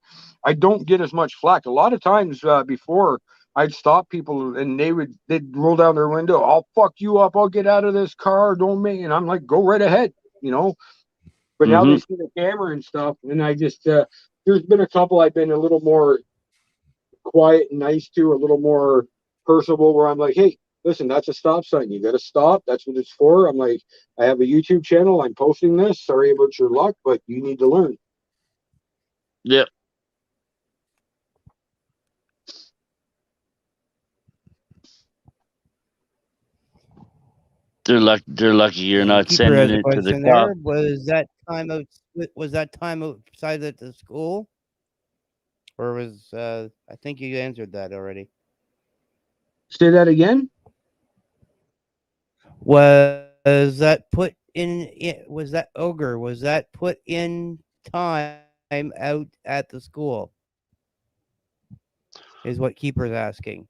I don't get as much flack. A lot of times before, I'd stop people and they'd roll down their window. I'll fuck you up. I'll get out of this car. Don't make. And I'm like, go right ahead, you know. But now they Mm-hmm. see the camera and stuff, and I just there's been a couple I've been a little more quiet and nice to, a little more personable, where I'm like, hey, listen, that's a stop sign. You got to stop. That's what it's for. I'm like, I have a YouTube channel. I'm posting this. Sorry about your luck, but you need to learn. Yep. They're lucky you're not Keeper sending has a it to the question cop. there. Was that time out? Was that time outside at the school, or was I think you answered that already? Say that again. Was that put in? Was that ogre? Was that put in time out at the school? Is what keeper's asking.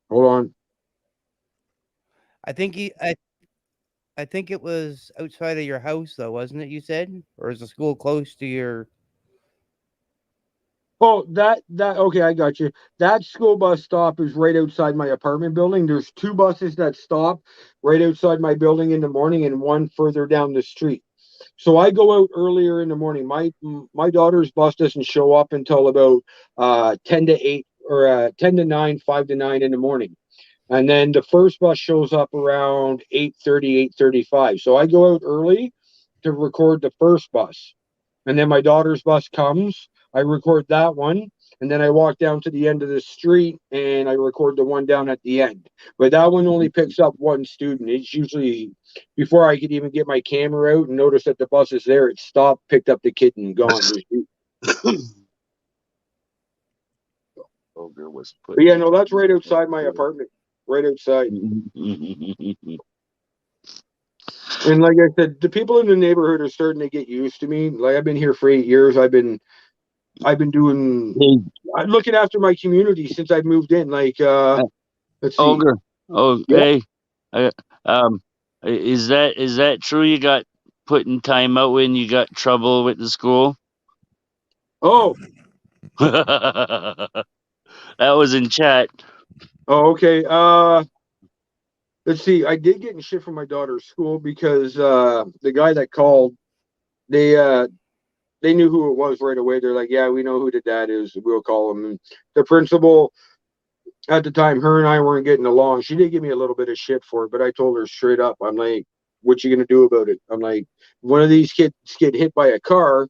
Hold on. I think I think it was outside of your house, though, wasn't it? You said, or is the school close to your? Oh, that okay, I got you. That school bus stop is right outside my apartment building. There's two buses that stop right outside my building in the morning and one further down the street. So I go out earlier in the morning. My daughter's bus doesn't show up until about 10 to 8 or 10 to 9, 5 to 9 in the morning. And then the first bus shows up around 8:30, 8:35. So I go out early to record the first bus. And then my daughter's bus comes, I record that one, and then I walk down to the end of the street and I record the one down at the end. But that one only picks up one student. It's usually before I could even get my camera out and notice that the bus is there, it stopped, picked up the kid, and gone. Ogre was put. But yeah, no, that's right outside my apartment. Right outside. And like I said, the people in the neighborhood are starting to get used to me. Like I've been here for 8 years. I've been doing looking after my community since I moved in. Like let's see. Ogre. Oh, Yep. hey. Is that true? You got put in timeout when you got trouble with the school? Oh, That was in chat. oh, okay. Let's see. I did get in shit from my daughter's school because the guy that called, they knew who it was right away. They're like, yeah, we know who the dad is. We'll call him. And the principal at the time, her and I weren't getting along. She did give me a little bit of shit for it, but I told her straight up, I'm like, what you gonna do about it? I'm like, one of these kids get hit by a car.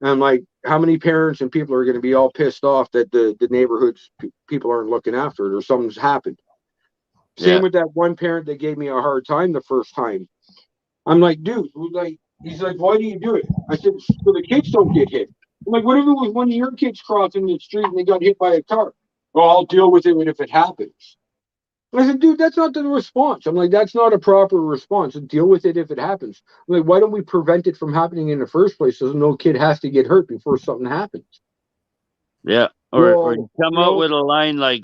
And I'm like, how many parents and people are gonna be all pissed off that the neighborhood's people aren't looking after it or something's happened? Same Yeah. with that one parent that gave me a hard time the first time. I'm like, dude, like, he's like, why do you do it? I said, so the kids don't get hit. I'm like, what if it was one of your kids crossing the street and they got hit by a car? Well, I'll deal with it if it happens. I said, dude, that's not the response. I'm like, that's not a proper response. Deal with it if it happens. I'm like, why don't we prevent it from happening in the first place so no kid has to get hurt before something happens? Yeah. Or Well, come you out know, with a line like,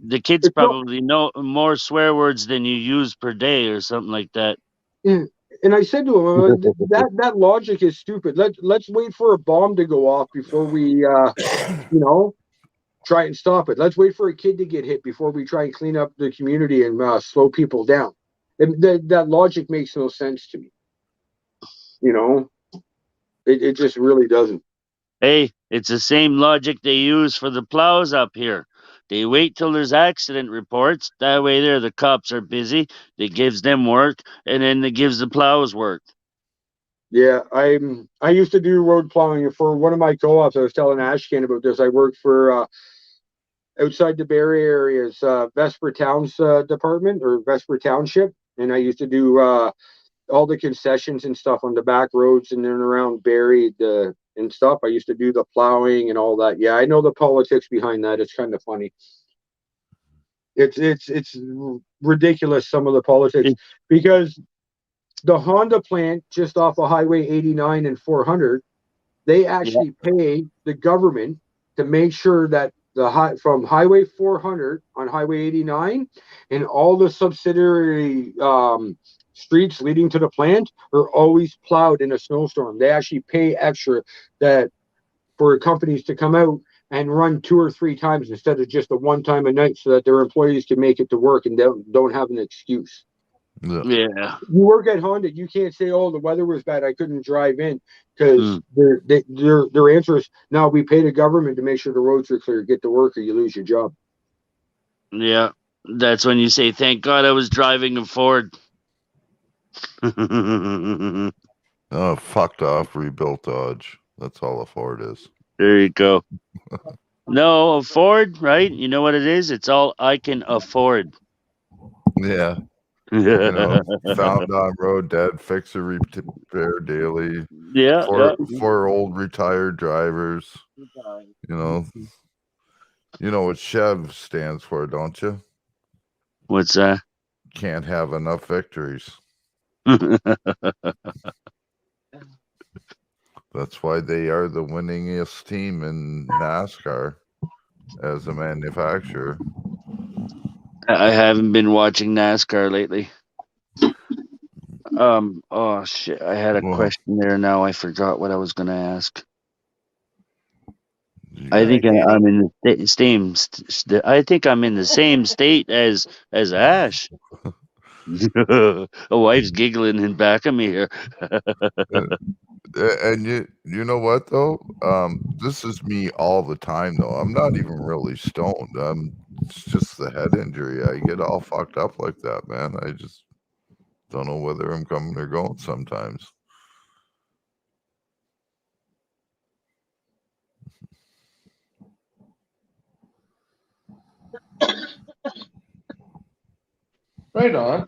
the kids it's not. probably know more swear words than you use per day or something like that. Yeah. And I said to him, I'm like, that logic is stupid. Let's wait for a bomb to go off before we, you know, try and stop it. Let's wait for a kid to get hit before we try and clean up the community and slow people down. And that logic makes no sense to me. You know, it just really doesn't. Hey, it's the same logic they use for the plows up here. They wait till there's accident reports. That way there the cops are busy. It gives them work, and then it gives the plows work. Yeah, I used to do road plowing for one of my co-ops. I was telling Ashcan about this. I worked for outside the Barrie area's Vesper Towns department or Vesper Township, and I used to do all the concessions and stuff on the back roads and then around Barrie and stuff. I used to do the plowing and all that. Yeah, I know the politics behind that. It's kind of funny. It's ridiculous, some of the politics, It- because the Honda plant just off of Highway 89 and 400, they actually pay the government to make sure that from Highway 400 on Highway 89 and all the subsidiary streets leading to the plant are always plowed in a snowstorm. They actually pay extra that for companies to come out and run 2 or 3 times instead of just a one time a night, so that their employees can make it to work and don't have an excuse. Yeah. Yeah. You work at Honda, you can't say, "Oh, the weather was bad, I couldn't drive in," because Mm. their answer is, "No, we pay the government to make sure the roads are clear. Get to work, or you lose your job." Yeah. That's when you say, "Thank God I was driving a Ford." There Oh, fucked off, rebuilt Dodge. That's all a Ford is. you go. No, a Ford, right? You know what it is? It's all I can afford. Yeah. You know, found on road, dead, fixer, repair daily. Yeah, yeah. For old retired drivers. You know what Chev stands for, don't you? What's that? Can't have enough victories. That's why they are the winningest team in NASCAR as a manufacturer. I haven't been watching NASCAR lately. Oh shit! I had a Well, question there. Now I forgot what I was gonna ask. you I got think idea. I'm in the same. I think I'm in the same state as Ash. A wife's giggling in back of me here. and you know what though? This is me all the time though. I'm not even really stoned. It's just the head injury. I get all fucked up like that, man. I just don't know whether I'm coming or going sometimes. Right on.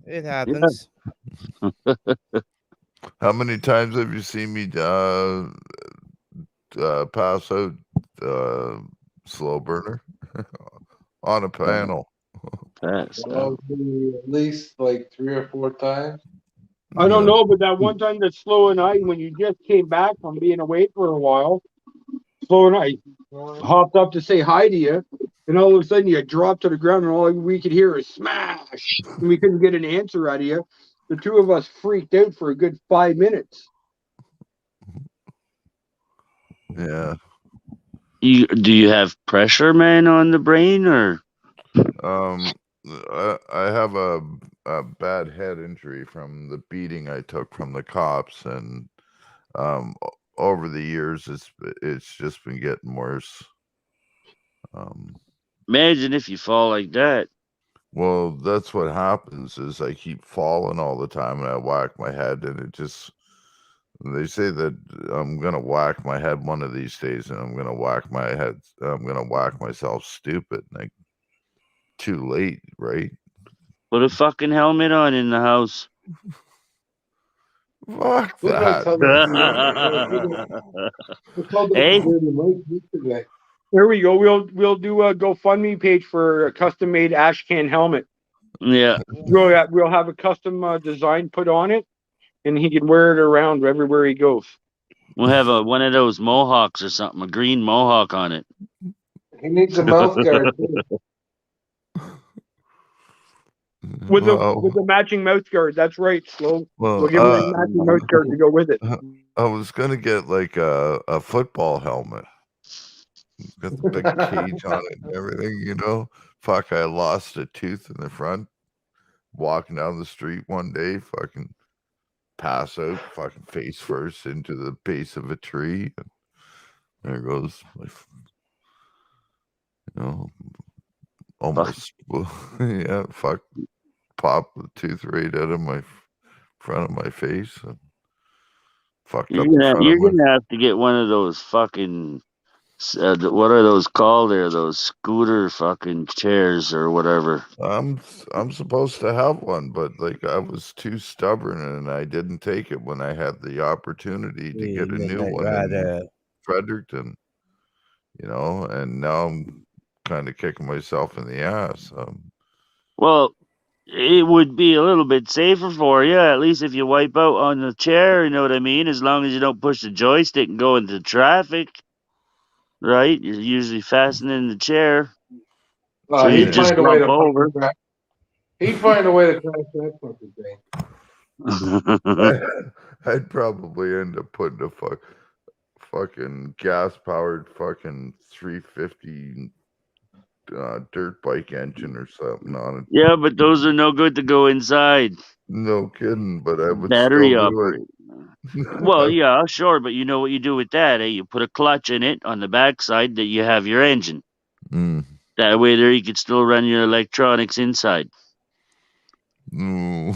It happens. How many times have you seen me pass out slow burner on a panel? Pass out. Probably at least like 3 or 4 times. I don't Yeah. know, but that one time that Slow and I, when you just came back from being away for a while, Slow and I hopped up to say hi to you, and all of a sudden you dropped to the ground, and all we could hear is smash, and we couldn't get an answer out of you. The two of us freaked out for a good 5 minutes. Yeah. Do you have pressure, man, on the brain, or? I have a bad head injury from the beating I took from the cops, and over the years it's just been getting worse. Imagine if you fall like that. Well, that's what happens is I keep falling all the time, and I whack my head, and they say that I'm gonna whack my head one of these days, and I'm gonna whack myself stupid. Like, too late, right? Put a fucking helmet on in the house. Fuck Who did I that. tell you to do that? I told them Hey, to do the right yesterday. There we go. We'll do a GoFundMe page for a custom made ash can helmet. Yeah. We'll have a custom design put on it, and he can wear it around everywhere he goes. We'll have one of those mohawks or something, a green mohawk on it. He needs a mouth guard too. With Well, the matching mouth guard. That's right, Slow. well, We'll give him a matching mouth guard to go with it. I was gonna get like a football helmet. It's got the big cage on it and everything, you know. Fuck, I lost a tooth in the front. Walking down the street one day, fucking pass out, fucking face first into the base of a tree. And there goes my, you know, almost, yeah, fuck, pop the tooth right out of my front of my face and fucked up the front You're of my. gonna have to get one of those fucking what are those called there? Those scooter fucking chairs or whatever. I'm supposed to have one, but like I was too stubborn and I didn't take it when I had the opportunity to get a new one in Fredericton, you know, and now I'm kind of kicking myself in the ass. Well, it would be a little bit safer for you, at least if you wipe out on the chair, you know what I mean? As long as you don't push the joystick and go into traffic, right? You're usually fastening the chair. So you He'd just find a way slump to over. fucking crash. He'd find a way to crash that fucking thing. I'd probably end up putting a fucking gas powered fucking 350 dirt bike engine or something on it. Yeah, but those are no good to go inside. No kidding, but I would Battery still do operated. it. Well, yeah, sure, but you know what you do with that, eh? You put a clutch in it on the backside that you have your engine. Mm. That way there you could still run your electronics inside. No.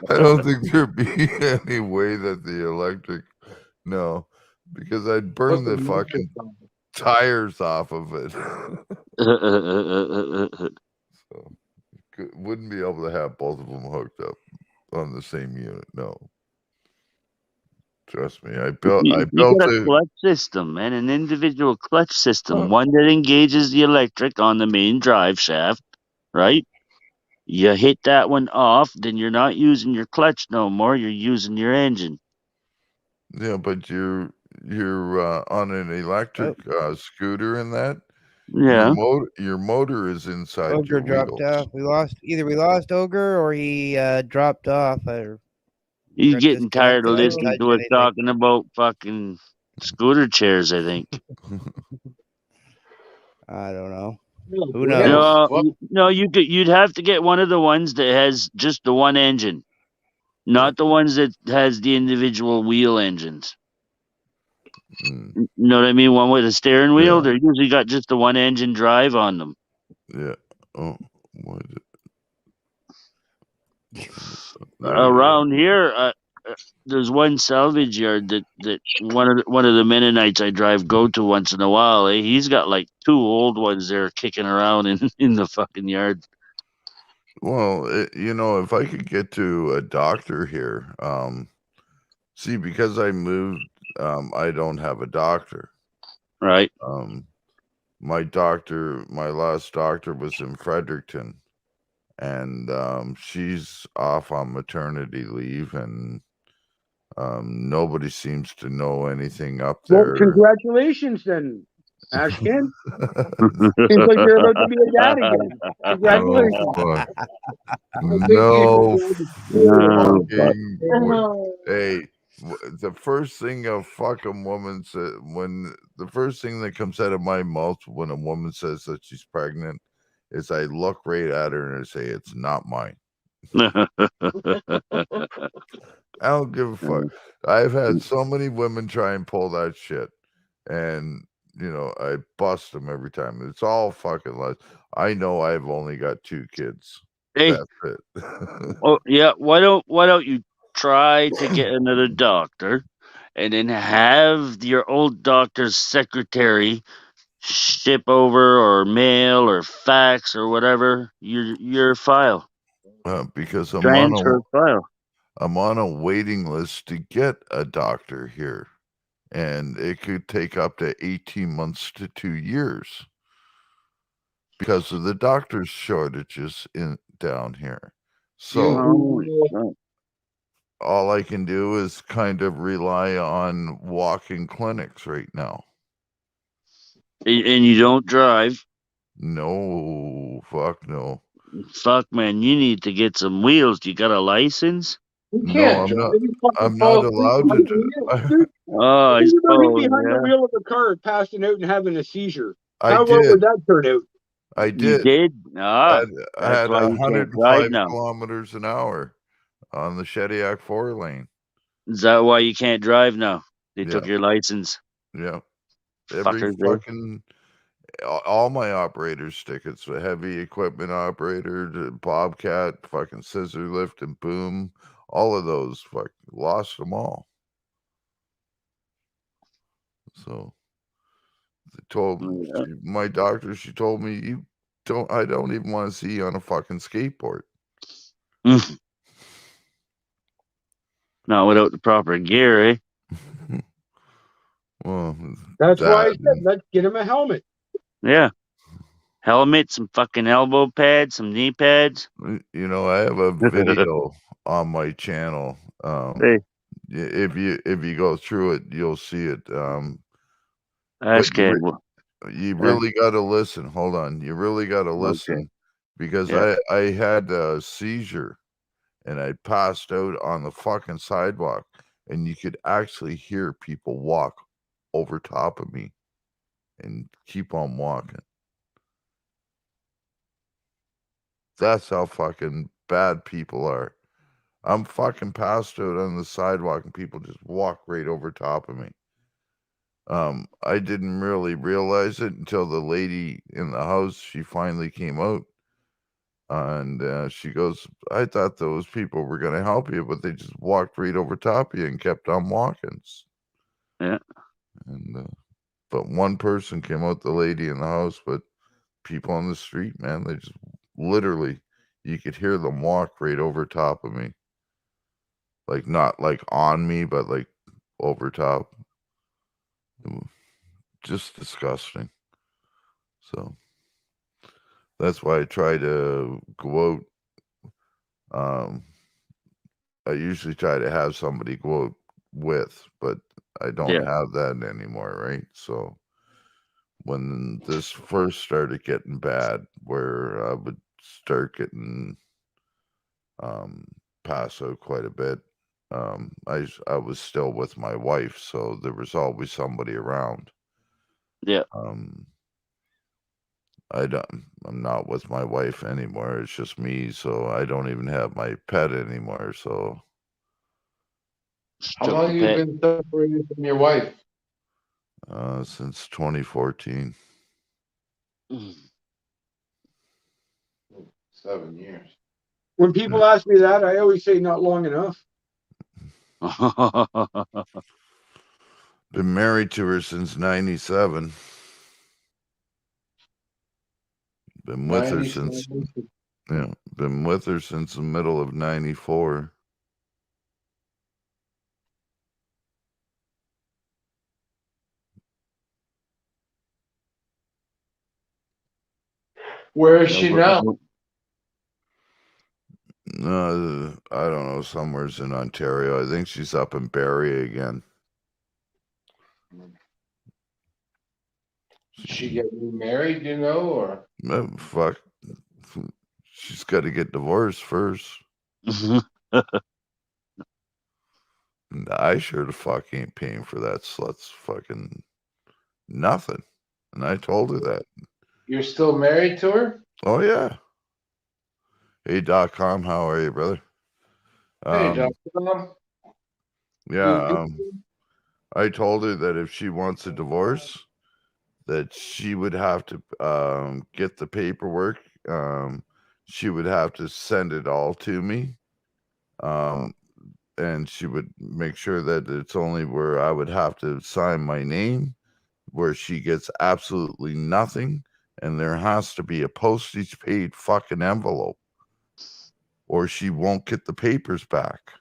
I don't think there'd be any way that the electric, no, because I'd burn the fucking tires off of it. So wouldn't be able to have both of them hooked up on the same unit. No. Trust me, I built you got a it. clutch system, man, an individual clutch system, one that engages the electric on the main drive shaft, right? You hit that one off, then you're not using your clutch no more. You're using your engine. Yeah, but you're on an electric scooter and that. Yeah. Your motor is inside Ogre your dropped wheels. off. We lost Ogre or he dropped off. You're got getting tired of disconnected. I didn't listening touch to us anything. talking about fucking scooter chairs, I think. I don't know. Who knows? No, you'd have to get one of the ones that has just the one engine, not the ones that has the individual wheel engines. You know what I mean? One with a steering wheel. Yeah. They're usually got just the one engine drive on them. Yeah. Oh, what is it? Around here, there's one salvage yard that one of the Mennonites I drive go to once in a while. Eh? He's got like 2 old ones there kicking around in the fucking yard. Well, you know, if I could get to a doctor here, see, because I moved, I don't have a doctor. Right. My last doctor was in Fredericton, and she's off on maternity leave, and nobody seems to know anything up there. Well, congratulations then, Ashkin. Seems like you're about to be a dad again. Congratulations. Oh, no fucking way. Hey, the first thing a fucking woman said, the first thing that comes out of my mouth when a woman says that she's pregnant is I look right at her and I say, it's not mine. I don't give a fuck. I've had so many women try and pull that shit, and you know, I bust them every time. It's all fucking lies. I know I've only got 2 kids. Hey. That's it. Oh yeah, why don't you try to get another doctor, and then have your old doctor's secretary ship over or mail or fax or whatever your file. Because I'm transfer file. I'm on a waiting list to get a doctor here. and it could take up to 18 months to 2 years because of the doctor's shortages down here. So Holy shit. all I can do is kind of rely on walk-in clinics right now. And you don't drive. No, fuck no. Fuck, man, you need to get some wheels. You got a license? You No, can't I'm drive. not. You fucking I'm fall not asleep allowed behind to. the wheel. Dude, Oh, I think about him suppose, behind the yeah. wheel of a car, passing out and having a seizure. I How well did. would that turn out? I You did. did? Ah, I that's had why you can't drive 105 now. kilometers an hour on the Shediac 4 lane. Is that why you can't drive now? They Yeah. took your license. Yeah. Every Fuckers, eh? fucking all my operators tickets, a heavy equipment operator, the Bobcat, fucking scissor lift and boom, all of those lost them all. So they told me, Yeah. my doctor, she told me, I don't even want to see you on a fucking skateboard. Not without the proper gear, eh? Well, That's why I that said, let's get him a helmet. Yeah. Helmet, some fucking elbow pads, some knee pads. you know, I have a video on my channel. Hey, If you go through it, you'll see it. But ask you, Ed. you really got to listen. Hold on, you really got to listen because Yeah. I had a seizure and I passed out on the fucking sidewalk, and you could actually hear people walk over top of me and keep on walking. That's how fucking bad people are. I'm fucking passed out on the sidewalk and people just walk right over top of me. I didn't really realize it until the lady in the house, she finally came out and she goes, I thought those people were going to help you, but they just walked right over top of you and kept on walking. Yeah. And but one person came out, the lady in the house, but people on the street, man, they just literally, you could hear them walk right over top of me. Like not like on me, but like over top. Just disgusting. So that's why I try to go out. I usually try to have somebody go out with, but I don't Yeah. have that anymore, right? So when this first started getting bad, where I would start getting pass out quite a bit, I was still with my wife, so there was always somebody around. Yeah. I'm not with my wife anymore. It's just me, so I don't even have my pet anymore. So How Took long the you pet. been separated from your wife? since 2014. 7 years. When people ask me that, I always say not long enough. Been married to her since 97. Been with her since 97. been with her since the middle of 94. Where is she now? I don't know, somewhere's in Ontario. I think she's up in Barrie again. Did she get remarried, you know, or? Fuck. She's got to get divorced first. And I sure the fuck ain't paying for that slut's fucking nothing. And I told her that. You're still married to her? Oh, yeah. Hey, dec.5, how are you, brother? Hey, Dr. Yeah, I told her that if she wants a divorce, that she would have to get the paperwork. She would have to send it all to me. And she would make sure that it's only where I would have to sign my name, where she gets absolutely nothing, and there has to be a postage paid fucking envelope, or she won't get the papers back.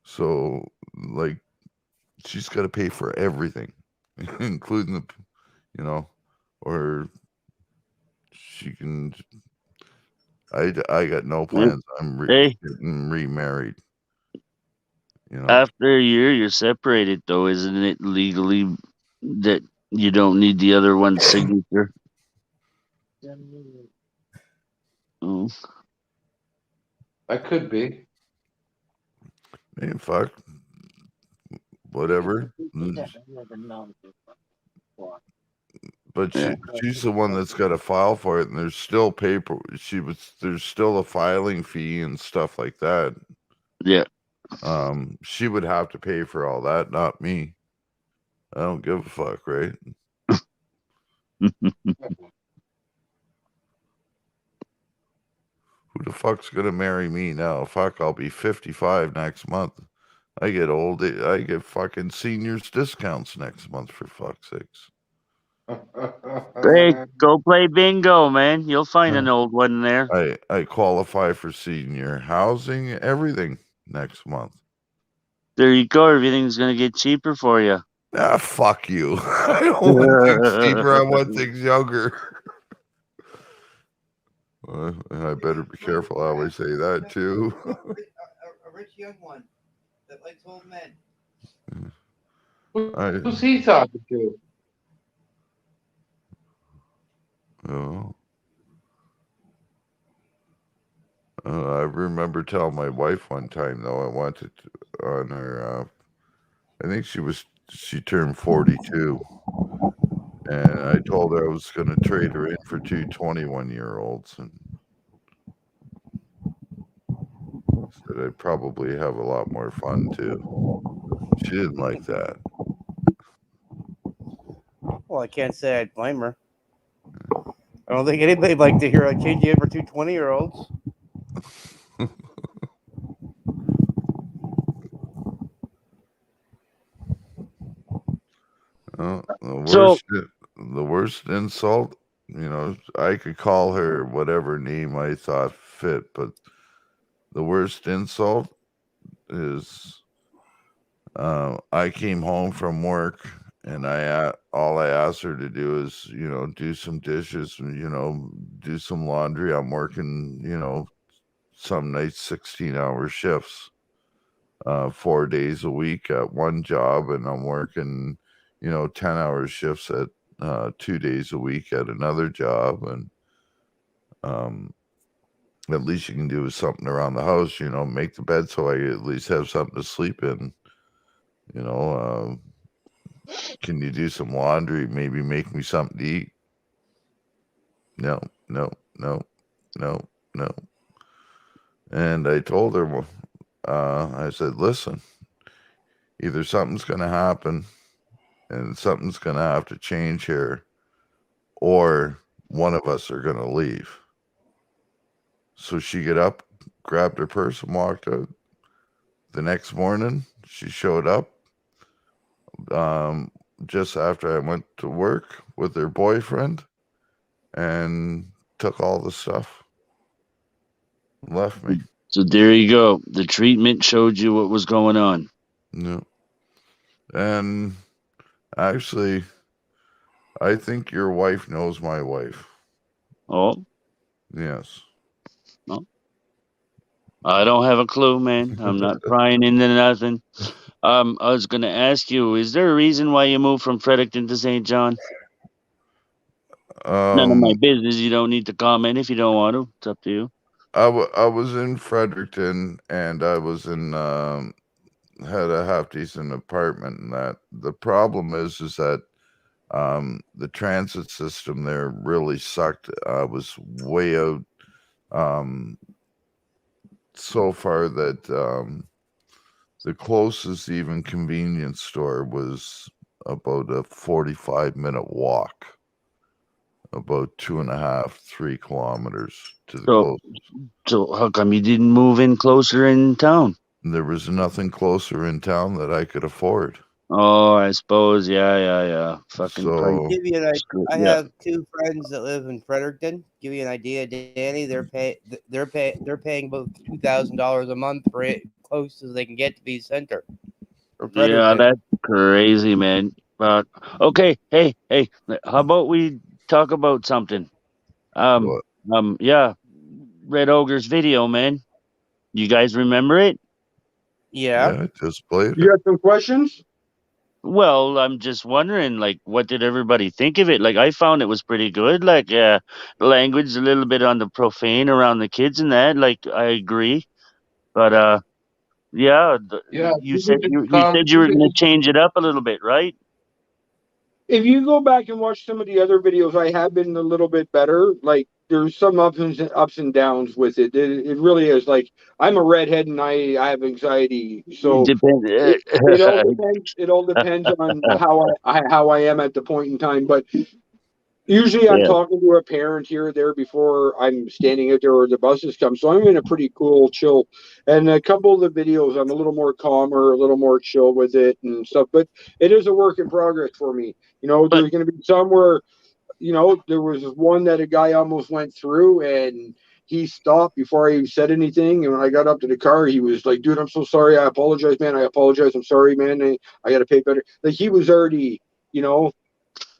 So, like, she's got to pay for everything, including or she can. I got no plans. I'm Hey. getting remarried. After a year, you're separated, though, isn't it legally that you don't need the other one's signature? Oh. That could be. Hey, fuck. Whatever. But she's the one that's got to file for it, and there's still paper. There's still a filing fee and stuff like that. Yeah. She would have to pay for all that, not me. I don't give a fuck, right? Who the fuck's gonna marry me now? Fuck, I'll be 55 next month. I get old. I get fucking seniors discounts next month, for fuck's sakes. Hey, go play bingo, man. You'll find an old one there. I qualify for senior housing, everything next month. There you go. Everything's gonna get cheaper for you. Ah, fuck you. I don't want things cheaper. I want things younger. I better be careful how I say that too. A rich young one that likes old men. Who's he talking to? Oh. I remember telling my wife one time, though, I wanted to, on her, I think she turned 42. And I told her I was going to trade her in for two 21-year-olds. And said I'd probably have a lot more fun, too. She didn't like that. Well, I can't say I'd blame her. I don't think anybody'd like to hear I change you in for two 20-year-olds. The worst insult, I could call her whatever name I thought fit, but the worst insult is I came home from work and all I asked her to do is, do some dishes and, do some laundry. I'm working, some nights 16-hour shifts, 4 days a week at one job, and I'm working 10-hour shifts at 2 days a week at another job. And at least you can do something around the house, make the bed so I at least have something to sleep in. Can you do some laundry? Maybe make me something to eat? No. And I told her, I said, listen, either something's going to happen and something's going to have to change here, or one of us are going to leave. So she got up, grabbed her purse, and walked out. The next morning, she showed up just after I went to work with her boyfriend and took all the stuff and left me. So there you go. The treatment showed you what was going on. No. And actually, I think your wife knows my wife. Oh? Yes. No. I don't have a clue, man. I'm not prying into nothing. I was going to ask you, is there a reason why you moved from Fredericton to St. John? None of my business. You don't need to comment if you don't want to. It's up to you. I was in Fredericton, and I was in had a half decent apartment. And that the problem is that the transit system there really sucked. I was way out so far that the closest even convenience store was about a 45-minute walk, about 2.5, 3 kilometers to the closest. So how come you didn't move in closer in town? There was nothing closer in town that I could afford. Oh, I suppose. Yeah. Fucking price. Give you an idea. I have two friends that live in Fredericton. Give you an idea, Danny. They're paying about $2,000 a month for it, close as they can get to be center. Yeah, Crazy, man. Okay, hey, how about we talk about something? What? Yeah, Red Ogre's video, man. You guys remember it? Yeah. Yeah, I just played You it. got some questions? Well, I'm just wondering, like, what did everybody think of it? Like, I found it was pretty good. Like, the language a little bit on the profane around the kids and that. Like, I agree, but yeah, Yeah. you said you were gonna change it up a little bit, right? If you go back and watch some of the other videos, I have been a little bit better. Like there's some ups and downs with it. It really is. Like I'm a redhead and I have anxiety, so Depends. it all depends. It all depends on how I am at the point in time. But usually I'm Yeah, talking to a parent here or there before I'm standing out there or the buses come. So I'm in a pretty cool, chill. And a couple of the videos, I'm a little more calmer, a little more chill with it and stuff. But it is a work in progress for me. You know, but there's going to be some where, you know, there was one that a guy almost went through and he stopped before I even said anything. And when I got up to the car, he was like, dude, I'm so sorry. I apologize, man. I apologize. I'm sorry, man. I got to pay better. Like he was already, you know,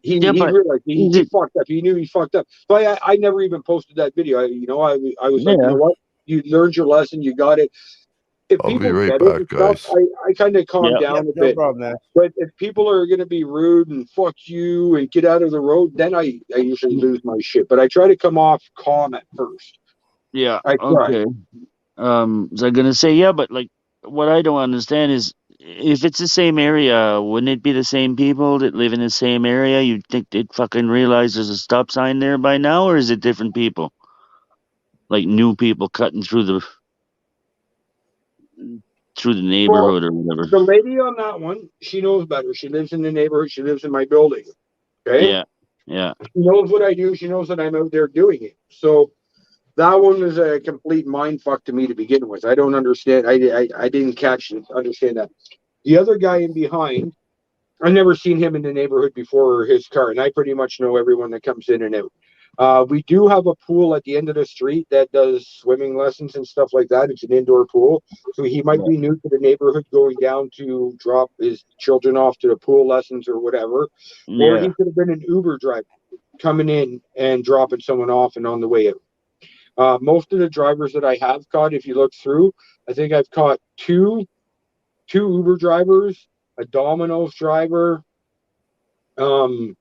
yeah, he but realized is he it? fucked up. He knew he fucked up. So I never even posted that video. I was like, you know Yeah, what? You learned your lesson. You got it. If I'll be people right get it and back, stuff, guys. I kind of calm yeah. Yep. down a No bit. problem, man. But if people are going to be rude and fuck you and get out of the road, then I usually lose my shit. But I try to come off calm at first. Yeah, I try. okay. Was I gonna say yeah, but like what I don't understand is if it's the same area, wouldn't it be the same people that live in the same area? You'd think they'd fucking realize there's a stop sign there by now, or is it different people? Like new people cutting through the Well, neighborhood or whatever. the lady on that one, she knows better. She lives in the neighborhood. She lives in my building. Okay. Yeah, yeah, She knows what I do. She knows that I'm out there doing it. So that one was a complete mind fuck to me to begin with. I don't understand. I didn't catch it, understand that. The other guy in behind, I've never seen him in the neighborhood before or his car, and I pretty much know everyone that comes in and out. We do have a pool at the end of the street that does swimming lessons and stuff like that. It's an indoor pool. So he might be new to the neighborhood going down to drop his children off to the pool lessons or whatever. Or yeah. he could have been an Uber driver coming in and dropping someone off and on the way out. Most of the drivers that I have caught, if you look through, I think I've caught two Uber drivers, a Domino's driver, um,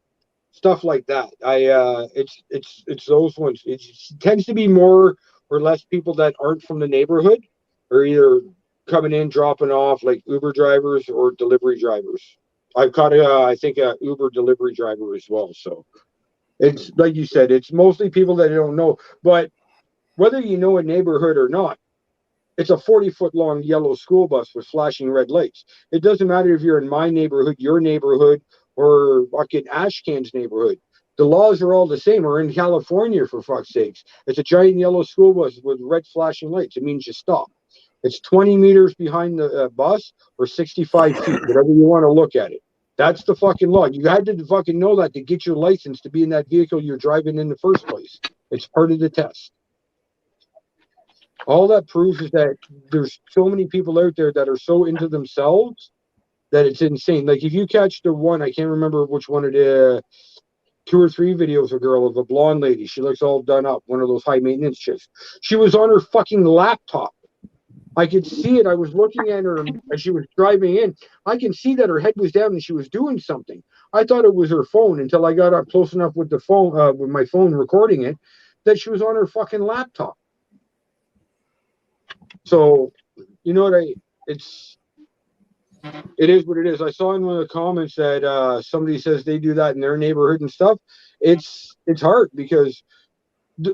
stuff like that. It's those ones. It tends to be more or less people that aren't from the neighborhood, or either coming in, dropping off, like Uber drivers or delivery drivers. I've caught I think a Uber delivery driver as well. So it's like you said, it's mostly people that don't know. But whether you know a neighborhood or not, it's a 40-foot long yellow school bus with flashing red lights. It doesn't matter if you're in my neighborhood, your neighborhood, or fucking Ashcan's neighborhood. The laws are all the same. Or in California, for fuck's sakes. It's a giant yellow school bus with red flashing lights. It means you stop. It's 20 meters behind the bus or 65 feet, whatever you want to look at it. That's the fucking law. You had to fucking know that to get your license to be in that vehicle you're driving in the first place. It's part of the test. All that proves is that there's so many people out there that are so into themselves that it's insane. Like if you catch the one, I can't remember which one it is, 2 or 3 videos of a girl of a blonde lady. She looks all done up, one of those high maintenance chicks. She was on her fucking laptop. I could see it. I was looking at her as she was driving in. I can see that her head was down and she was doing something. I thought it was her phone until I got up close enough with the phone, with my phone recording it, that she was on her fucking laptop. So, you know what it is what it is. I saw in one of the comments that somebody says they do that in their neighborhood and stuff. It's hard because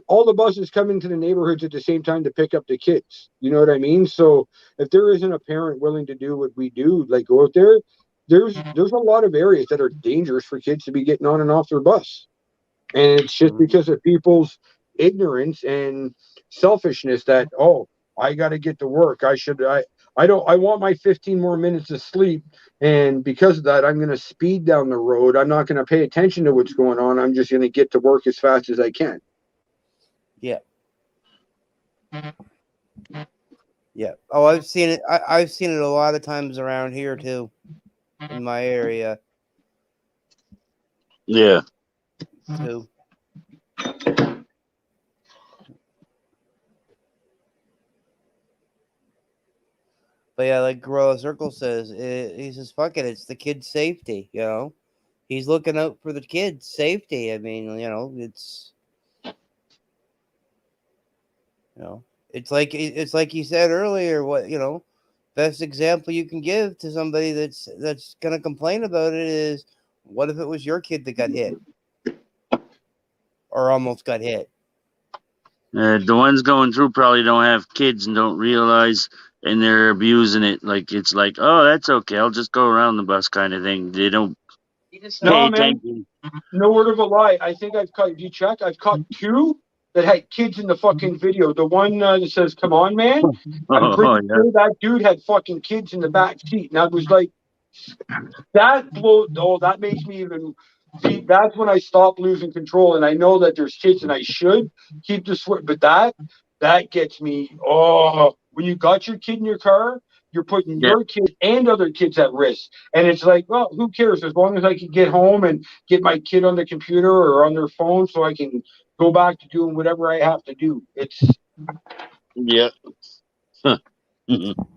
all the buses come into the neighborhoods at the same time to pick up the kids. You know what I mean? So if there isn't a parent willing to do what we do, like go out there, there's a lot of areas that are dangerous for kids to be getting on and off their bus. And it's just because of people's ignorance and selfishness that, oh, I got to get to work. I want my 15 more minutes of sleep. And because of that, I'm going to speed down the road. I'm not going to pay attention to what's going on. I'm just going to get to work as fast as I can. Yeah. Yeah. Oh, I've seen it. I've seen it a lot of times around here too. in my area Yeah. too. But yeah, like Gorilla Circle says, he says, "Fuck it, it's the kid's safety." You know, he's looking out for the kids' safety. I mean, you know, it's like you said earlier. What best example you can give to somebody that's gonna complain about it is, what if it was your kid that got hit or almost got hit? The ones going through probably don't have kids and don't realize, and they're abusing it. Like it's like, oh, that's okay. I'll just go around the bus kind of thing. They don't pay No, man. attention. No word of a lie. I think I've caught. You check? I've caught two that had kids in the fucking video. The one that says "Come on, man." I'm pretty Oh yeah. sure that dude had fucking kids in the back seat, and I was like, that blow. Oh, that makes me even. See, that's when I stop losing control, and I know that there's kids, and I should keep the swear. But that gets me. Oh, when you got your kid in your car, you're putting Yeah. your kid and other kids at risk. And it's like, well, who cares? As long as I can get home and get my kid on the computer or on their phone, so I can go back to doing whatever I have to do. It's Yeah.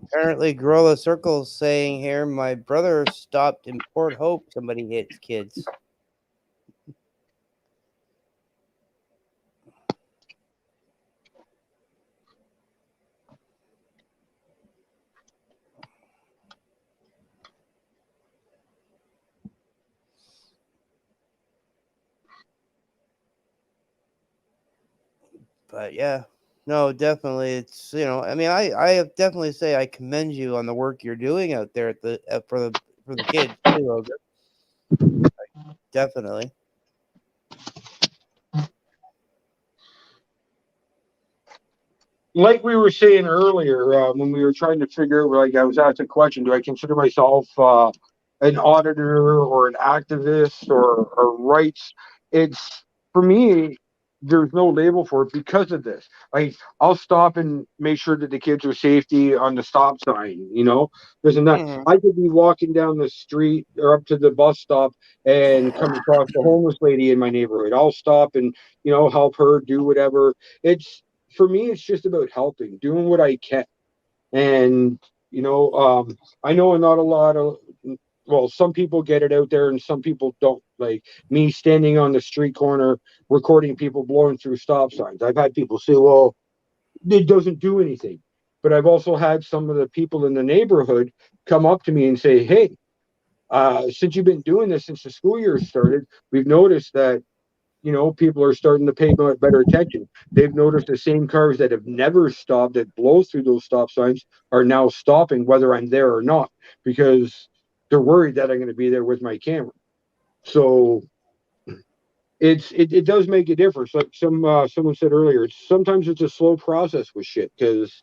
Apparently, Gorilla Circle's saying here, my brother stopped in Port Hope. Somebody hits kids. But yeah, no, definitely, it's I mean, I have definitely say I commend you on the work you're doing out there at the for the kids too, Ogre. Definitely. like we were saying earlier when we were trying to figure, like I was asked a question: do I consider myself an auditor or an activist or rights? It's for me. There's no label for it because of this. Like I'll stop and make sure that the kids are safety on the stop sign. There's enough. Mm-hmm. I could be walking down the street or up to the bus stop and come across the homeless lady in my neighborhood. I'll stop and help her do whatever. It's For me, it's just about helping, doing what I can. And, I know not a lot of, well, some people get it out there and some people don't. Like me standing on the street corner recording people blowing through stop signs. I've had people say, well, it doesn't do anything. But I've also had some of the people in the neighborhood come up to me and say, hey, since you've been doing this since the school year started, we've noticed that people are starting to pay better attention. They've noticed the same cars that have never stopped, that blow through those stop signs, are now stopping whether I'm there or not, because they're worried that I'm going to be there with my camera. So it does make a difference. Like someone said earlier, sometimes it's a slow process with shit, because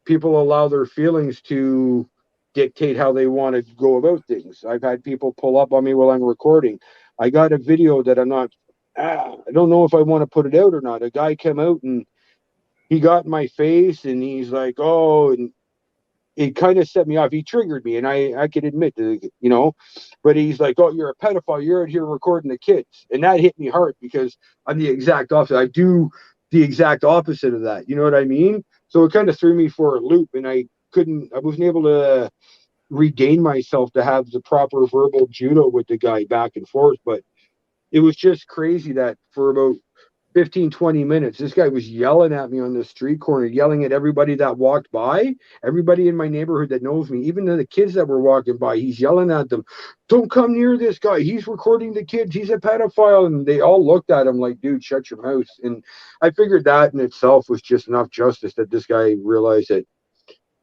people allow their feelings to dictate how they want to go about things. I've had people pull up on me while I'm recording. I got a video that I don't know if I want to put it out or not. A guy came out and he got in my face and he's like, oh, and it kind of set me off. He triggered me, and I can admit that, but he's like, oh, you're a pedophile. You're out here recording the kids. And that hit me hard because I'm the exact opposite. I do the exact opposite of that. You know what I mean? So it kind of threw me for a loop, and I wasn't able to regain myself to have the proper verbal judo with the guy back and forth. But it was just crazy that for about 15-20 minutes, this guy was yelling at me on the street corner, yelling at everybody that walked by, everybody in my neighborhood that knows me, even the kids that were walking by. He's yelling at them, don't come near this guy. He's recording the kids. He's a pedophile. And they all looked at him like, dude, shut your mouth. And I figured that in itself was just enough justice that this guy realized that.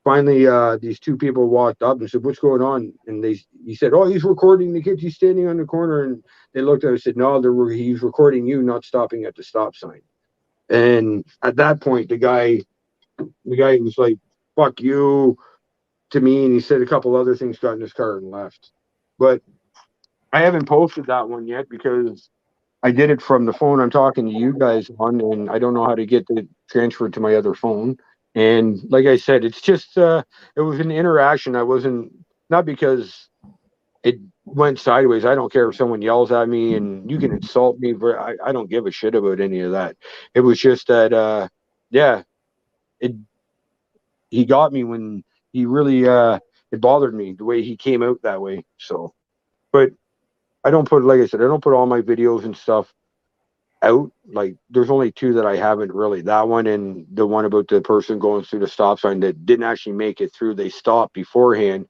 Finally, these two people walked up and said, what's going on? And he said, oh, he's recording the kids. He's standing on the corner. And they looked at him and said, no, he's recording you, not stopping at the stop sign. And at that point, the guy was like, fuck you to me. And he said a couple other things, got in his car and left. But I haven't posted that one yet because I did it from the phone I'm talking to you guys on, and I don't know how to get it transferred to my other phone. And like I said, it's just it was an interaction. I wasn't, not because it went sideways. I don't care if someone yells at me, and you can insult me, but I don't give a shit about any of that. It was just that, yeah, it he got me when he really it bothered me the way he came out that way. So, but I don't put, like I said, I don't put all my videos and stuff out. Like there's only two that I haven't really. That one and the one about the person going through the stop sign that didn't actually make it through. They stopped beforehand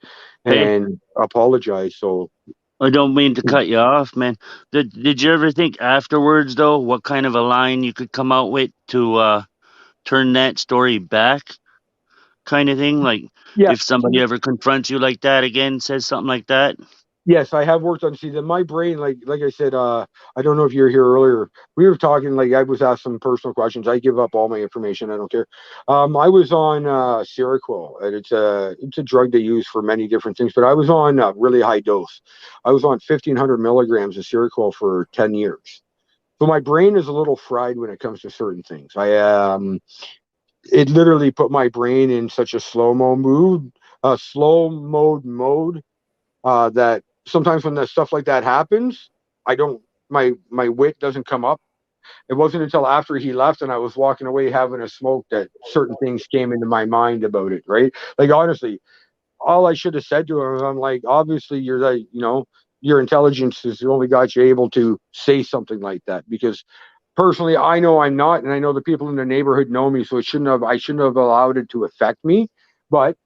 Hey, and apologized. So I don't mean to cut you off, man. Did you ever think afterwards, though, what kind of a line you could come out with to turn that story back, kind of thing? Like, yeah, if somebody ever confronts you like that again, says something like that? yes, I have worked on. See, that my brain, like I said, I don't know if you were here earlier. We were talking. Like I was asked some personal questions. I give up all my information. I don't care. I was on Seroquel, and it's a drug they use for many different things. But I was on really high dose. I was on 1,500 milligrams of Seroquel for 10 years. So my brain is a little fried when it comes to certain things. It literally put my brain in such a slow mode, that sometimes when that stuff like that happens, I don't my wit doesn't come up. It wasn't until after he left and I was walking away having a smoke that certain things came into my mind about it, right? Like honestly, all I should have said to him, I'm like, obviously you're the, your intelligence has only got you able to say something like that, because personally I know I'm not, and I know the people in the neighborhood know me, so I shouldn't have allowed it to affect me. But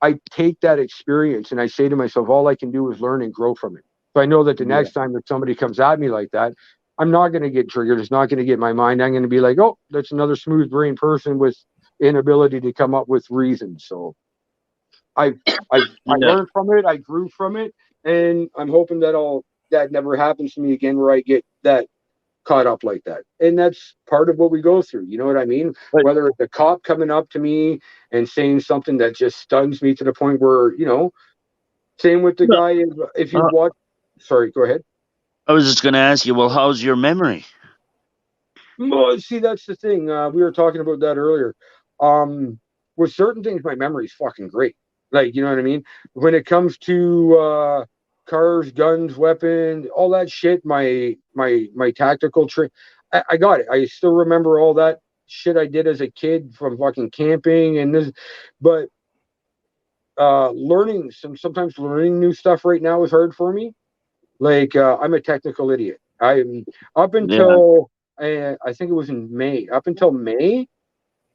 I take that experience and I say to myself, all I can do is learn and grow from it. So I know that the Yeah. next time that somebody comes at me like that, I'm not going to get triggered. It's not going to get my mind. I'm going to be like, oh, that's another smooth brain person with inability to come up with reasons. So I I Yeah. learned from it. I grew from it, and I'm hoping that never happens to me again, where I get that caught up like that. And that's part of what we go through. You know what I mean? But Whether it's a cop coming up to me and saying something that just stuns me to the point where, same with the no, guy, if you uh, watch, sorry, go ahead. I was just going to ask you, well, how's your memory? Well, see, that's the thing. We were talking about that earlier. Um, with certain things, my memory's fucking great. Like, you know what I mean? When it comes to cars, guns, weapons, all that shit, my tactical trick, I got it. I still remember all that shit I did as a kid from fucking camping and this, but sometimes learning new stuff right now is hard for me. Like I'm a technical idiot. I'm up Yeah. until I think it was in May. Up until May,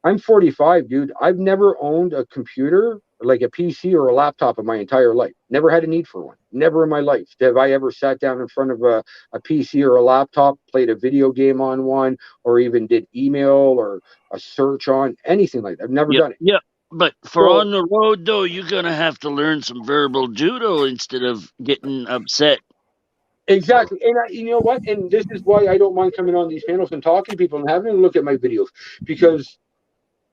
I'm 45, dude. I've never owned a computer, like a PC or a laptop in my entire life. Never had a need for one. Never in my life have I ever sat down in front of a PC or a laptop, played a video game on one, or even did email or a search on anything like that. I've never Yep. done it. Yep. But for So on the road, though, you're going to have to learn some verbal judo instead of getting upset. exactly, and you know what? And this is why I don't mind coming on these panels and talking to people and having them look at my videos, because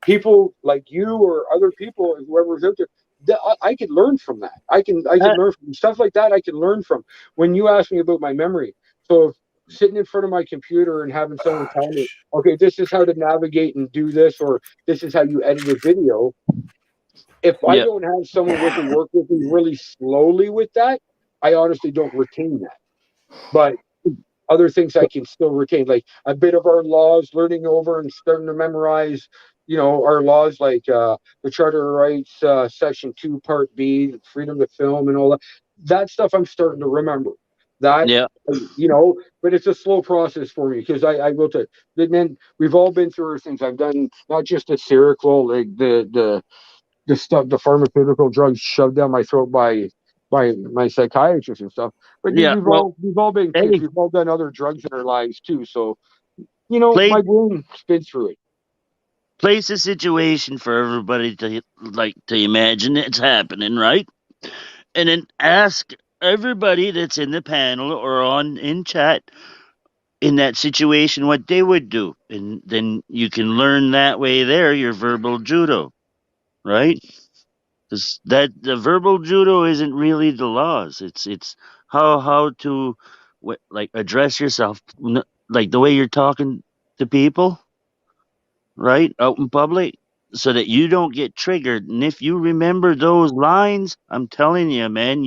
people like you or other people, whoever's out there, that I could learn from that. I could Uh, learn from stuff like that. I can learn from. When you ask me about my memory, so if sitting in front of my computer and having someone tell me, okay, this is how to navigate and do this, or this is how you edit a video. If I yep. don't have someone with me work with me really slowly with that, I honestly don't retain that. But other things I can still retain, like a bit of our laws, learning over and starting to memorize, our laws, like the Charter of Rights, Section 2, Part B, freedom to film and all that. That stuff I'm starting to remember. That, Yeah. but it's a slow process for me, because I will tell you, man, we've all been through things. I've done not just the Seroquel, like the stuff, the pharmaceutical drugs shoved down my throat by my psychiatrist and stuff. But dude, Yeah. Well, we've all been kids. hey, We've all done other drugs in our lives too. So play my brain spins through it. place a situation for everybody to imagine it's happening, right? And then ask everybody that's in the panel or on in chat in that situation what they would do, and then you can learn that way there your verbal judo, right? Because that the verbal judo isn't really the laws. It's how to like address yourself, like the way you're talking to people, right, out in public, so that you don't get triggered. And if you remember those lines, I'm telling you, man,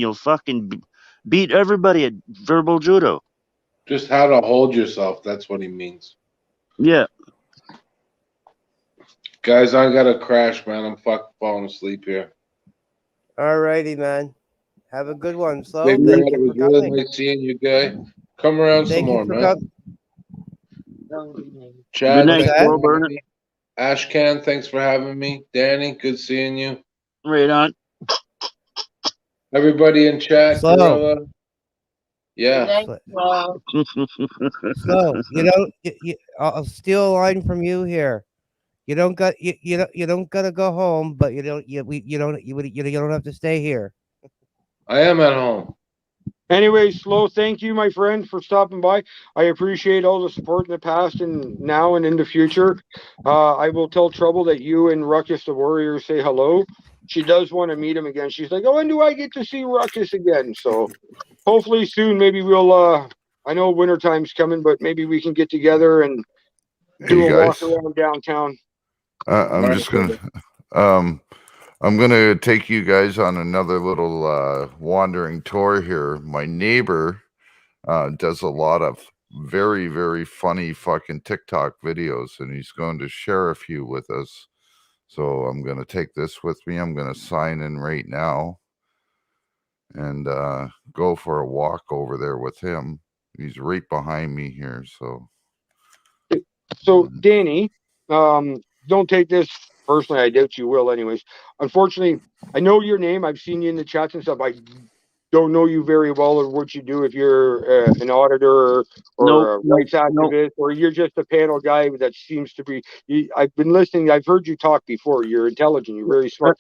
beat everybody at verbal judo. Just how to hold yourself. That's what he means. Yeah. Guys, I gotta crash, man. I'm fucking falling asleep here. All righty, man. Have a good one, Slow. Big Thank Red, it you was for really coming. nice seeing you, guy. Come around some Thank you more, for man. coming. Chad, Good night, thanks Slow for Burner. having me. Ashcan, thanks for having me. Danny, good seeing you. Right on. Everybody in chat, Slow. Gorilla. Yeah. Slow. You don't. I'll steal a line from you here. You don't got. You don't gotta go home, but you don't. You don't. You don't have to stay here. I am at home. Anyway, Slow, thank you, my friend, for stopping by. I appreciate all the support in the past and now and in the future. I will tell Trouble that you and Ruckus the Warrior say hello. She does want to meet him again. She's like, oh, when do I get to see Ruckus again? So hopefully soon, maybe we'll, I know wintertime's coming, but maybe we can get together and do Hey a walk guys, around downtown. I'm just gonna I'm gonna take you guys on another little wandering tour here. My neighbor does a lot of very, very funny fucking TikTok videos, and he's going to share a few with us. So I'm gonna take this with me. I'm gonna sign in right now and go for a walk over there with him. He's right behind me here, so So, Danny, don't take this personally. I doubt you will, anyways. Unfortunately, I know your name. I've seen you in the chats and stuff. I don't know you very well or what you do. If you're an auditor Nope, or a nope, rights nope. activist, or you're just a panel guy that seems to be. I've been listening. I've heard you talk before. You're intelligent. You're very smart.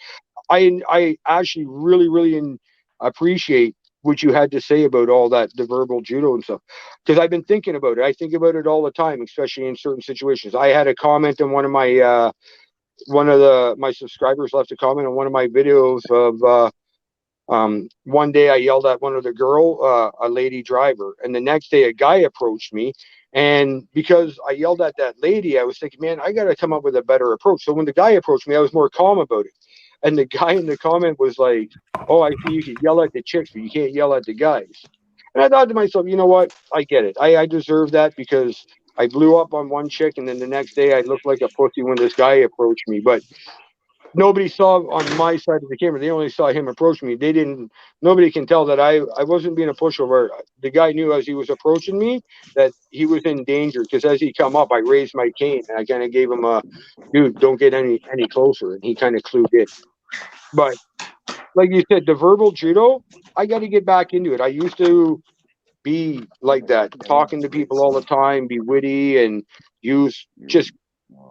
I actually really appreciate what you had to say about all that, the verbal judo and stuff, because I've been thinking about it. I think about it all the time, especially in certain situations. I had a comment on one of the my subscribers left a comment on one of my videos of one day I yelled at one of the girl, a lady driver, and the next day a guy approached me. And because I yelled at that lady, I was thinking, man, I got to come up with a better approach. So when the guy approached me, I was more calm about it. And the guy in the comment was like, oh, I see you can yell at the chicks, but you can't yell at the guys. And I thought to myself, you know what? I get it. I deserve that because I blew up on one chick, and then the next day I looked like a pussy when this guy approached me. But nobody saw on my side of the camera. They only saw him approach me. They didn't. Nobody can tell that I wasn't being a pushover. The guy knew as he was approaching me that he was in danger because as he come up, I raised my cane and I kind of gave him a, dude, don't get any closer, and he kind of clued in. But like you said, the verbal judo, I got to get back into it. I used to be like that, talking to people all the time, be witty, and use just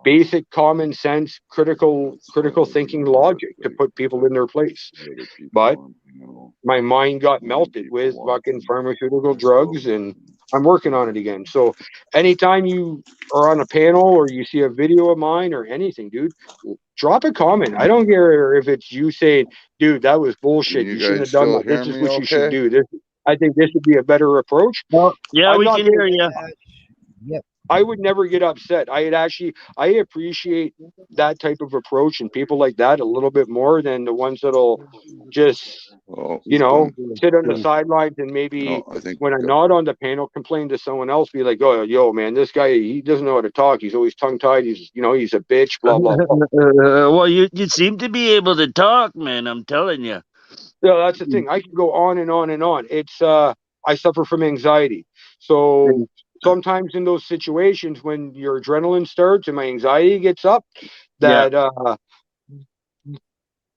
basic common sense critical thinking logic to put people in their place. But my mind got melted with fucking pharmaceutical drugs, and I'm working on it again. So anytime you are on a panel or you see a video of mine or anything, dude, drop a comment. I don't care if it's you saying, dude, that was can bullshit, you you shouldn't guys have done still that, this hear is me what you should okay? do, this, I think this would be a better approach. Well, yeah, I'm we not can gonna, hear you. Yep. I would never get upset. I appreciate that type of approach and people like that a little bit more than the ones that'll just, Oh, you it's know, done. sit on the sidelines and maybe No, I think when I'm not on the panel complain to someone else, be like, oh, yo, man, this guy, he doesn't know how to talk. He's always tongue tied. He's, he's a bitch, blah, blah, blah. Well, you seem to be able to talk, man. I'm telling you. Yeah, that's the thing. I can go on and on and on. It's I suffer from anxiety. So sometimes in those situations when your adrenaline starts and my anxiety gets up, Yeah, that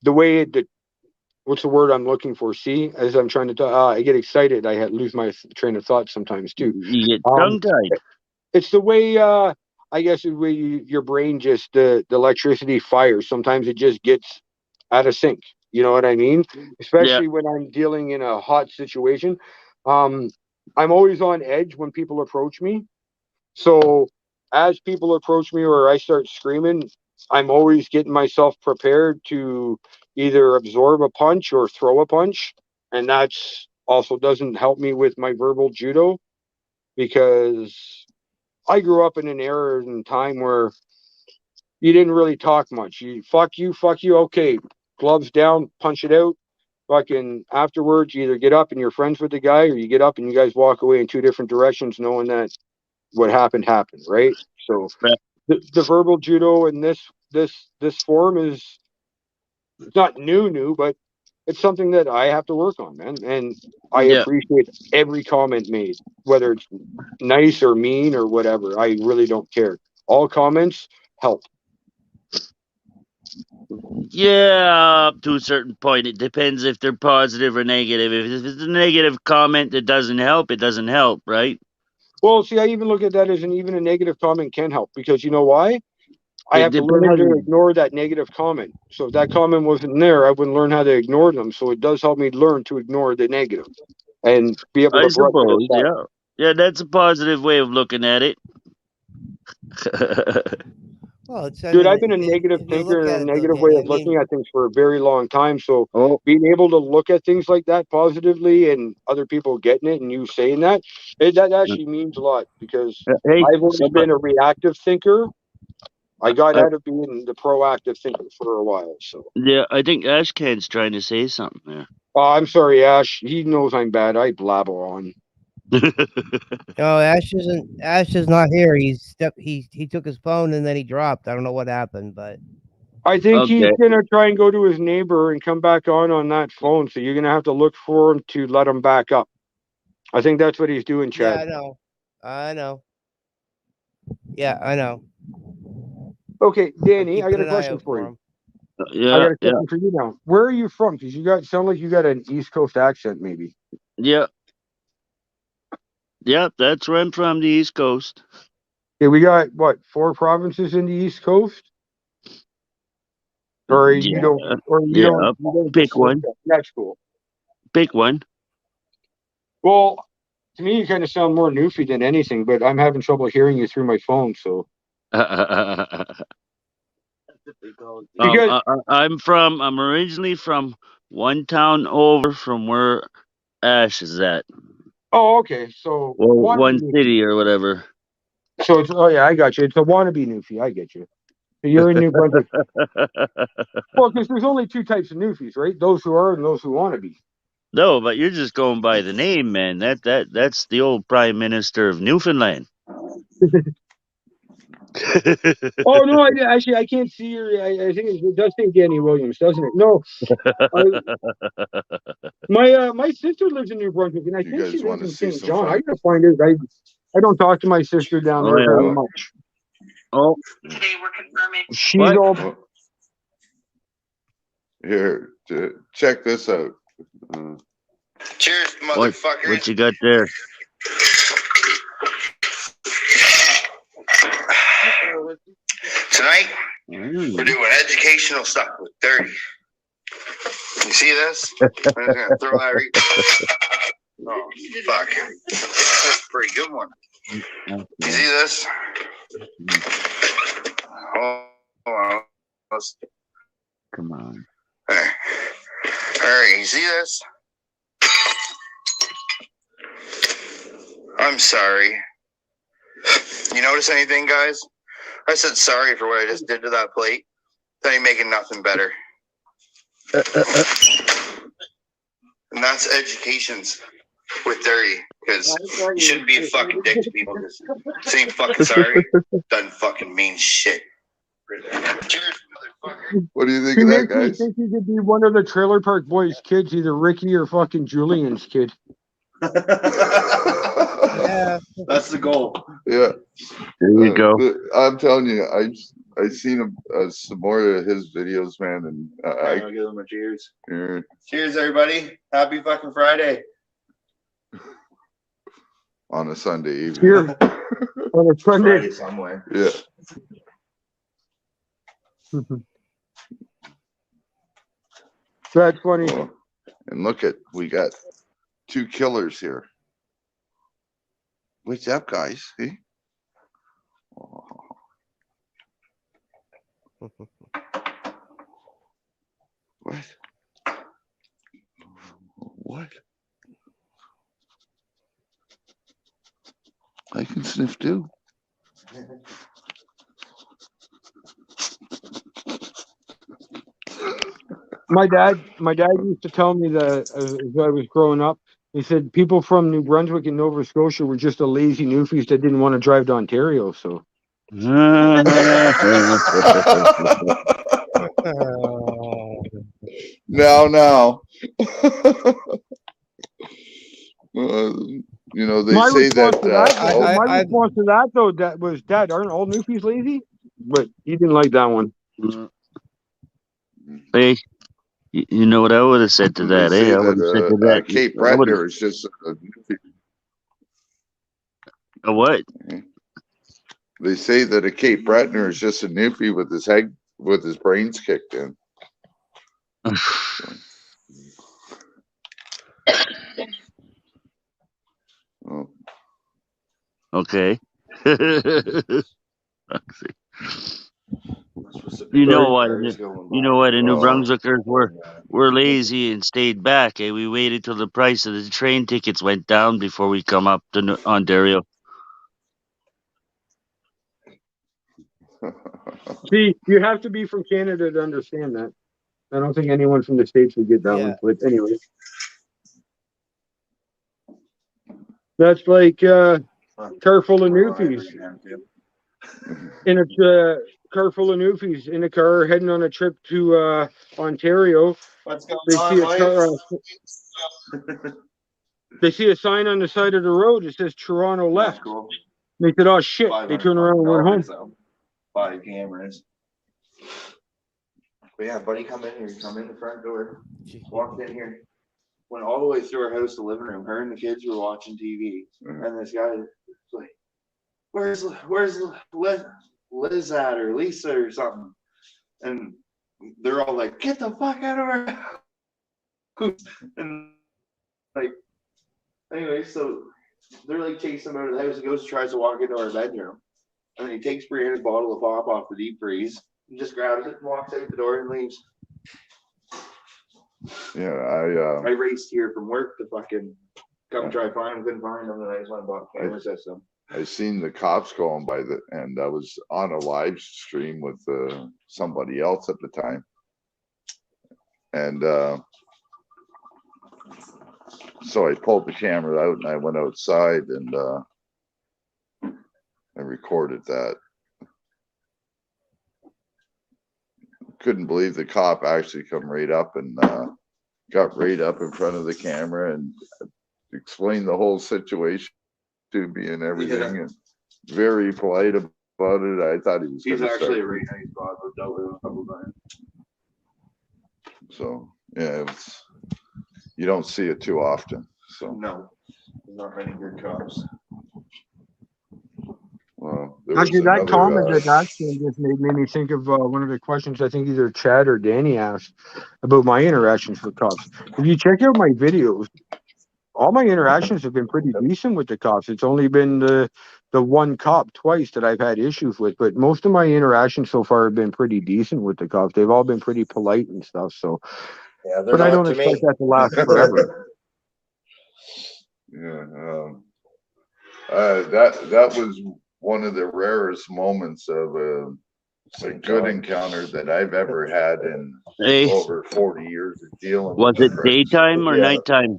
the way the what's the word I'm looking for? See, as I'm trying to talk, I get excited. lose my train of thought sometimes too. you get Um, tongue tied. it's the way I guess the way your brain just the electricity fires. Sometimes it just gets out of sync. You know what I mean? Yeah, Especially when I'm dealing in a hot situation. Um, I'm always on edge when people approach me. So as people approach me or I start screaming, I'm always getting myself prepared to either absorb a punch or throw a punch. And that's also doesn't help me with my verbal judo because I grew up in an era and time where you didn't really talk much. You, fuck you, okay, gloves down, punch it out. fucking afterwards, you either get up and you're friends with the guy, or you get up and you guys walk away in two different directions, knowing that what happened, right? So Right. the verbal judo in this form is, it's not new, but it's something that I have to work on, man. And I Yeah. appreciate every comment made, whether it's nice or mean or whatever. I really don't care. All comments help. Yeah, up to a certain point. It depends if they're positive or negative. If it's a negative comment that doesn't help, it doesn't help, right? Well, see, I even look at that as even a negative comment can help, because you know why? I It have to learn how to depends. ignore that negative comment. So if that comment wasn't there, I wouldn't learn how to ignore them. So it does help me learn to ignore the negative and be able I to brush it suppose, aside. yeah. Yeah, that's a positive way of looking at it. Well, it's I Dude, I've mean, been a negative if you thinker look and at a it though, negative way Danny. I of looking mean, at things for a very long time. So Oh, being able to look at things like that positively and other people getting it and you saying that, that actually means a lot, because hey, I've always somebody, been a reactive thinker. I got out of being the proactive thinker for a while. So, yeah, I think Ashcan's trying to say something there. I'm sorry, Ash. He knows I'm bad. I blabber on. no, Ash is not here. He took his phone and then he dropped. I don't know what happened, but I think he's Okay. gonna try and go to his neighbor and come back on that phone. So you're gonna have to look for him to let him back up. I think that's what he's doing, yeah, Chad. I know. Yeah, I know. Okay, I'm Danny, I got keeping a an eye question out for for you. him. I Yeah, got a yeah, question for you now. Where are you from? Because sound like you got an East Coast accent, maybe. yeah, yeah. That's where I'm from, the East Coast. Okay, we got what, 4 provinces in the East Coast? Or you Yeah, don't, or yeah. you don't Pick disclose one. that. That's cool. Pick one. Well, to me, you kind of sound more Newfie than anything, but I'm having trouble hearing you through my phone. So because I'm originally from one town over from where Ash is at. oh, okay, so Well, wannabe one Newfie. city or whatever. So it's, oh yeah, I got you. It's a wannabe Newfie. I get you. So you're in New Brunswick. Well, because there's only two types of Newfies, right? Those who are and those who want to be. No, but you're just going by the name, man. That's the old Prime Minister of Newfoundland. Oh no, actually I can't see your. I think it does say Danny Williams, doesn't it? No, I, my sister lives in New Brunswick, and I You think she guys lives want to in see St. some John. I fun? gotta find it. I don't talk to my sister down Oh there very yeah. Oh, much. Oh, She's what? all. oh, here, check this out. Cheers, What motherfuckers. you got there? Tonight, Mm. we're doing educational stuff with Dirty. You see this? I'm just gonna throw that right. Oh, fuck. That's a pretty good one. You see this? Hold on. Come on. All right, you see this? I'm sorry. You notice anything, guys? I said sorry for what I just did to that plate. That ain't making nothing better. And that's educations with Dirty, because you shouldn't be a fucking dick to people, because saying fucking sorry doesn't fucking mean shit. Cheers, motherfucker. What do you think He of that, makes me guys? think he could be one of the Trailer Park Boys' kids, either Ricky or fucking Julian's kid. Yeah, That's the goal. Yeah, There you go. I'm telling you, I seen some more of his videos, man, and I'll give them a cheers. yeah, Cheers, everybody. Happy fucking Friday. on a Sunday evening. Here on a Sunday. Friday somewhere. Yeah. That's funny. Oh, and look at, we got 2 killers here. What's up, guys? See? Oh. What? What? I can sniff too. My dad used to tell me that as I was growing up, he said people from New Brunswick and Nova Scotia were just a lazy newfies that didn't want to drive to Ontario. So Now. You know, they my say response that. to that, I, my I, response to that though, that was, Dad, aren't all newfies lazy? But he didn't like that one. Hey, you know what I would have said to They that, say eh? I would have said to that that. Cape I would Breton is just a what? They say that a Cape Brettoner is just a newfie with his head, with his brains kicked in. Oh, Okay. You know what? You know what? The New Brunswickers were lazy and stayed back. Eh? We waited till the price of the train tickets went down before we come up to Ontario. See, you have to be from Canada to understand that. I don't think anyone from the States would get that Yeah. one. But anyway, that's like car full of newfies. In a car full of newfies in a car heading on a trip to Ontario. What's going They see on, a car. Mike? They see a sign on the side of the road that says Toronto left. Cool. They said, "Oh shit!" They turned around and went home. $500 5 cameras. But yeah, buddy, come in here. Come in the front door. Walked in here. Went all the way through our house to the living room. Her and the kids were watching TV, and this guy was like, "Where's Liz at, or Lisa or something?" And they're all like, "Get the fuck out of our house!" And like, anyway, so they're like chasing him out of the house. He goes, tries to walk into our bedroom, and then he takes Brianna's bottle of pop off the deep freeze and just grabs it and walks out the door and leaves. yeah, I raced here from work to fucking come try find him, couldn't find him, and I just went and bought a camera system. I seen the cops going by and I was on a live stream with somebody else at the time, and so I pulled the camera out and I went outside and I recorded that. Couldn't believe the cop actually come right up and got right up in front of the camera and explained the whole situation to me and everything, and very polite about it. I thought he was. He's actually a really nice guy. I've dealt with him a couple times. So yeah, you don't see it too often. So no, not many good cops. Well, there Actually, was that comment another, that Ashton just made me think of one of the questions I think either Chad or Danny asked about my interactions with cops. If you check out my videos, all my interactions have been pretty decent with the cops. It's only been the one cop twice that I've had issues with, but most of my interactions so far have been pretty decent with the cops. They've all been pretty polite and stuff. So, yeah, but I don't expect that to last forever. Yeah, that was one of the rarest moments of a good encounter that I've ever had in Hey, over 40 years of dealing was with it friends. daytime or Yeah. nighttime?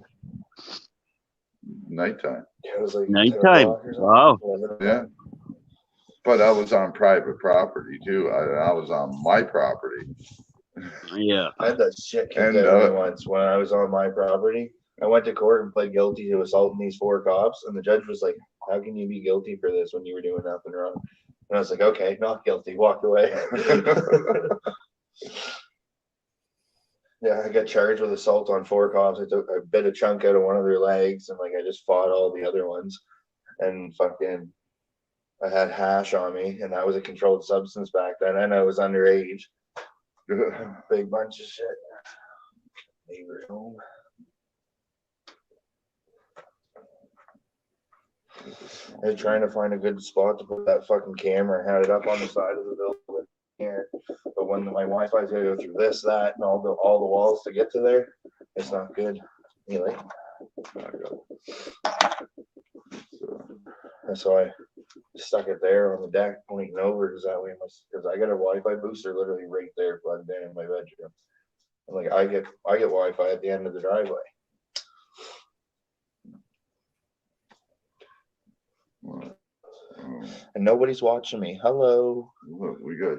Nighttime. Yeah, it was like Nighttime. Wow. Yeah. But I was on private property too. I was on my property. Yeah. I had that shit kicked And, out of me once when I was on my property. I went to court and pled guilty to assaulting these 4 cops, and the judge was like, "How can you be guilty for this when you were doing nothing wrong?" And I was like, "Okay, not guilty." Walked away. Yeah, I got charged with assault on 4 cops. I bit a chunk out of one of their legs, and like I just fought all the other ones, and fucking, I had hash on me, and that was a controlled substance back then, and I was underage. Big bunch of shit. Neighbor home. I was trying to find a good spot to put that fucking camera. I had it up on the side of the building here, but when my Wi-Fi's gotta go through this, that, and all the walls to get to there, it's not good. Anyway, and so I stuck it there on the deck, pointing over, because that way, because I got a Wi-Fi booster literally right there plugged in my bedroom. Like I get Wi-Fi at the end of the driveway. And nobody's watching me. Hello. Look, we got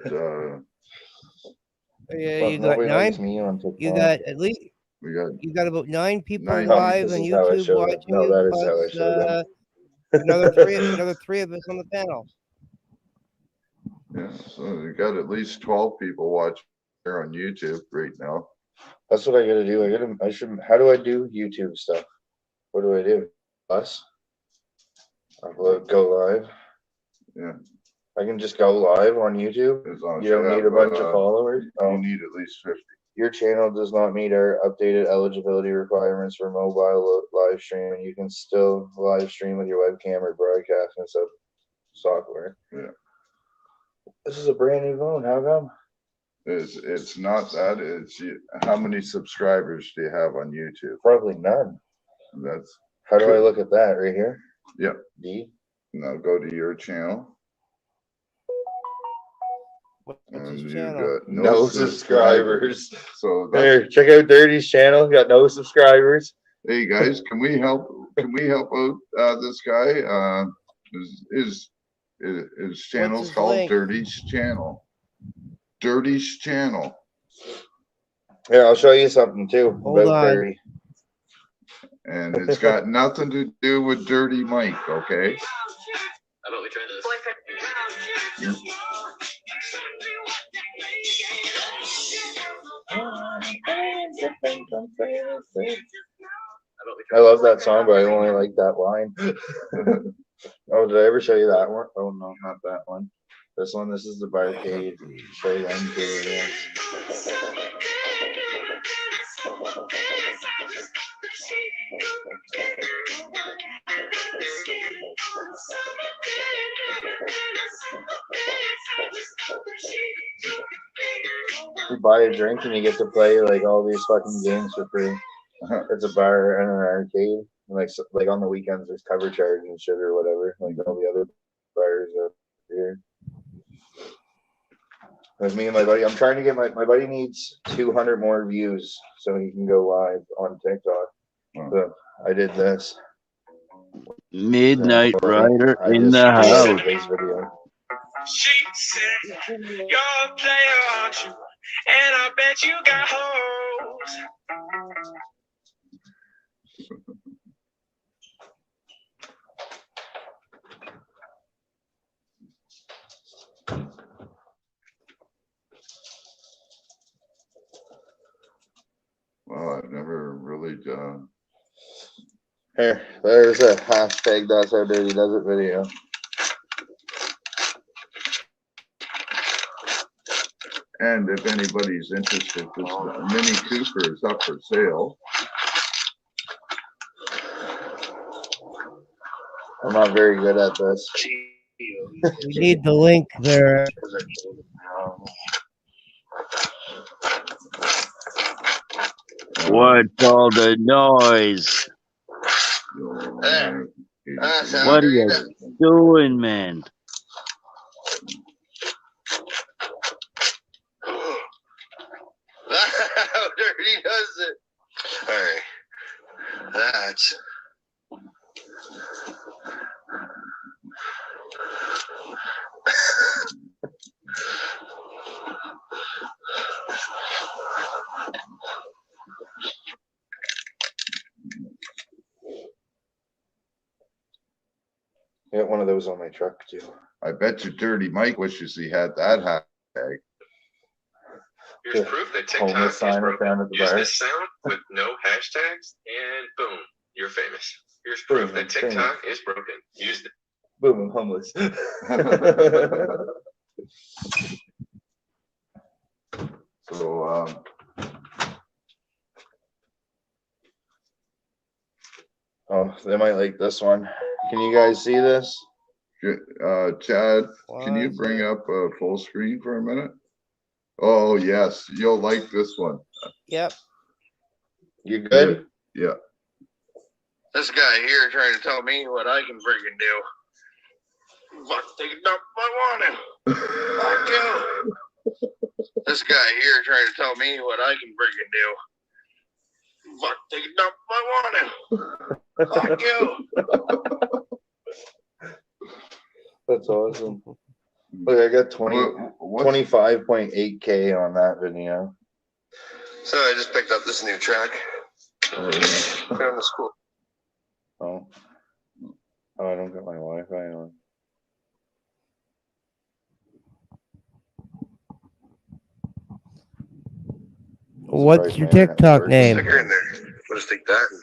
Yeah, Well, you got nobody likes 9. me on TikTok. You got at least. we got You got about 9 people 9 live This on is how I YouTube show watching them. No, you, that is how I plus show them. another three of us on the panel. yeah, so we got at least 12 people watching here on YouTube right now. That's what I gotta do. I should. How do I do YouTube stuff? What do I do? Us? Upload, go live. Yeah, I can just go live on YouTube. as long as You don't need a bunch of followers. You Oh. need at least 50. Your channel does not meet our updated eligibility requirements for mobile live streaming. You can still live stream with your webcam or broadcasting software. Yeah. This is a brand new phone. How come? It's not that. It's how many subscribers do you have on YouTube? Probably none. That's How do I look at that right here? Yep. D. Now go to your channel. What's And his you channel? got No subscribers. So that's, Here, check out Dirty's channel. Got no subscribers. hey guys, can we help out this guy? His channel's his called link? Dirty's Channel. Dirty's Channel. Here, I'll show you something too Hold about on. Dirty. And it's got nothing to do with Dirty Mike, okay? How about we try this? I love that song, but I only like that line. Oh, did I ever show you that one? Oh no, not that one. This one. This is the barcade. Show you them too. Yeah. You buy a drink and you get to play like all these fucking games for free. It's a bar and an arcade. And like on the weekends, there's cover charge and shit or whatever. Like all the other bars up here. With me and my buddy, I'm trying to get my buddy needs 200 more views so he can go live on TikTok. So I did this. Midnight Rider I in just the house. created this video. She said, you're a player, aren't you? And I bet you got hoes. Well, I've never really done. Here, there's a hashtag That's How Dirty Does It video. And if anybody's interested, this Mini Cooper is up for sale. I'm not very good at this. You need the link there. What's all the noise? What are you doing, man? How Dirty does it. All right. That's. I got one of those on my truck too. I bet you Dirty Mike wishes he had that hashtag. Here's proof that TikTok Homeless is sign I broken. found at the Use bar. this sound with no hashtags, and boom, you're famous. Here's proof that TikTok is broken. Use the Boom, I'm homeless. So, Oh, they might like this one. Can you guys see this? Chad, can you bring up a full screen for a minute? Oh, yes, you'll like this one. Yep. You good? Yeah. This guy here trying to tell me what I can freaking do. Fuck, take it up if I want to. Fuck you. This guy here trying to tell me what I can freaking do. Fuck, take a dump if I want to. Fuck you. That's awesome. Look, I got 25.8K on that video. So I just picked up this new track. From the school. Oh, I don't got my Wi-Fi on. What's your TikTok name? Sticker in there. We'll just take that and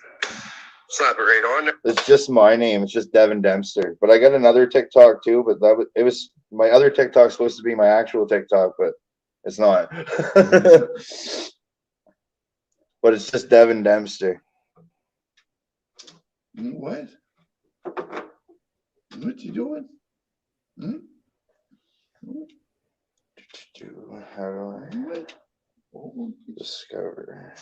slap it right on there. It's just my name. It's just Devin Dempster. But I got another TikTok too. But it was my other TikTok supposed to be my actual TikTok, but it's not. But it's just Devin Dempster. What? What you doing? How do I discover?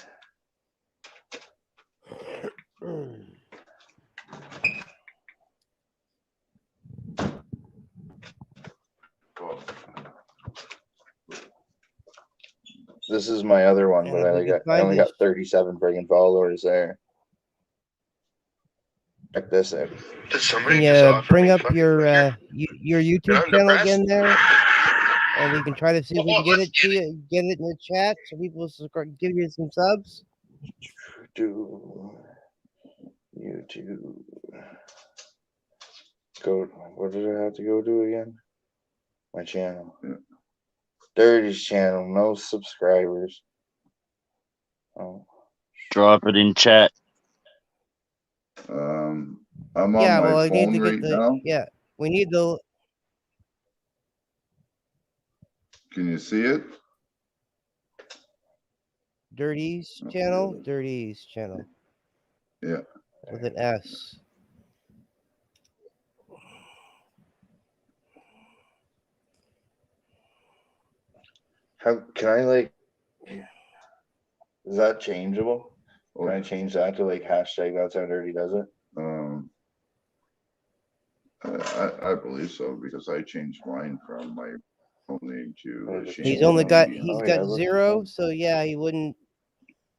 This is my other one, but I only got 37 friggin' followers there. Check this out. Can you bring up your YouTube channel again there? And we can try to see if we can get it to you, get it in the chat so people will give you some subs. Do YouTube. Go. What did I have to go do again? My channel. Dirty's channel. No subscribers. Oh. Drop it in chat. I'm on my phone right now. Yeah, we need the. Can you see it? Dirty's channel. Dirty's channel. Yeah. With an S. How can I is that changeable? Can I change that to hashtag that's how Dirty does it? I believe so because I changed mine from my own name to. He's got 0, so yeah, he wouldn't.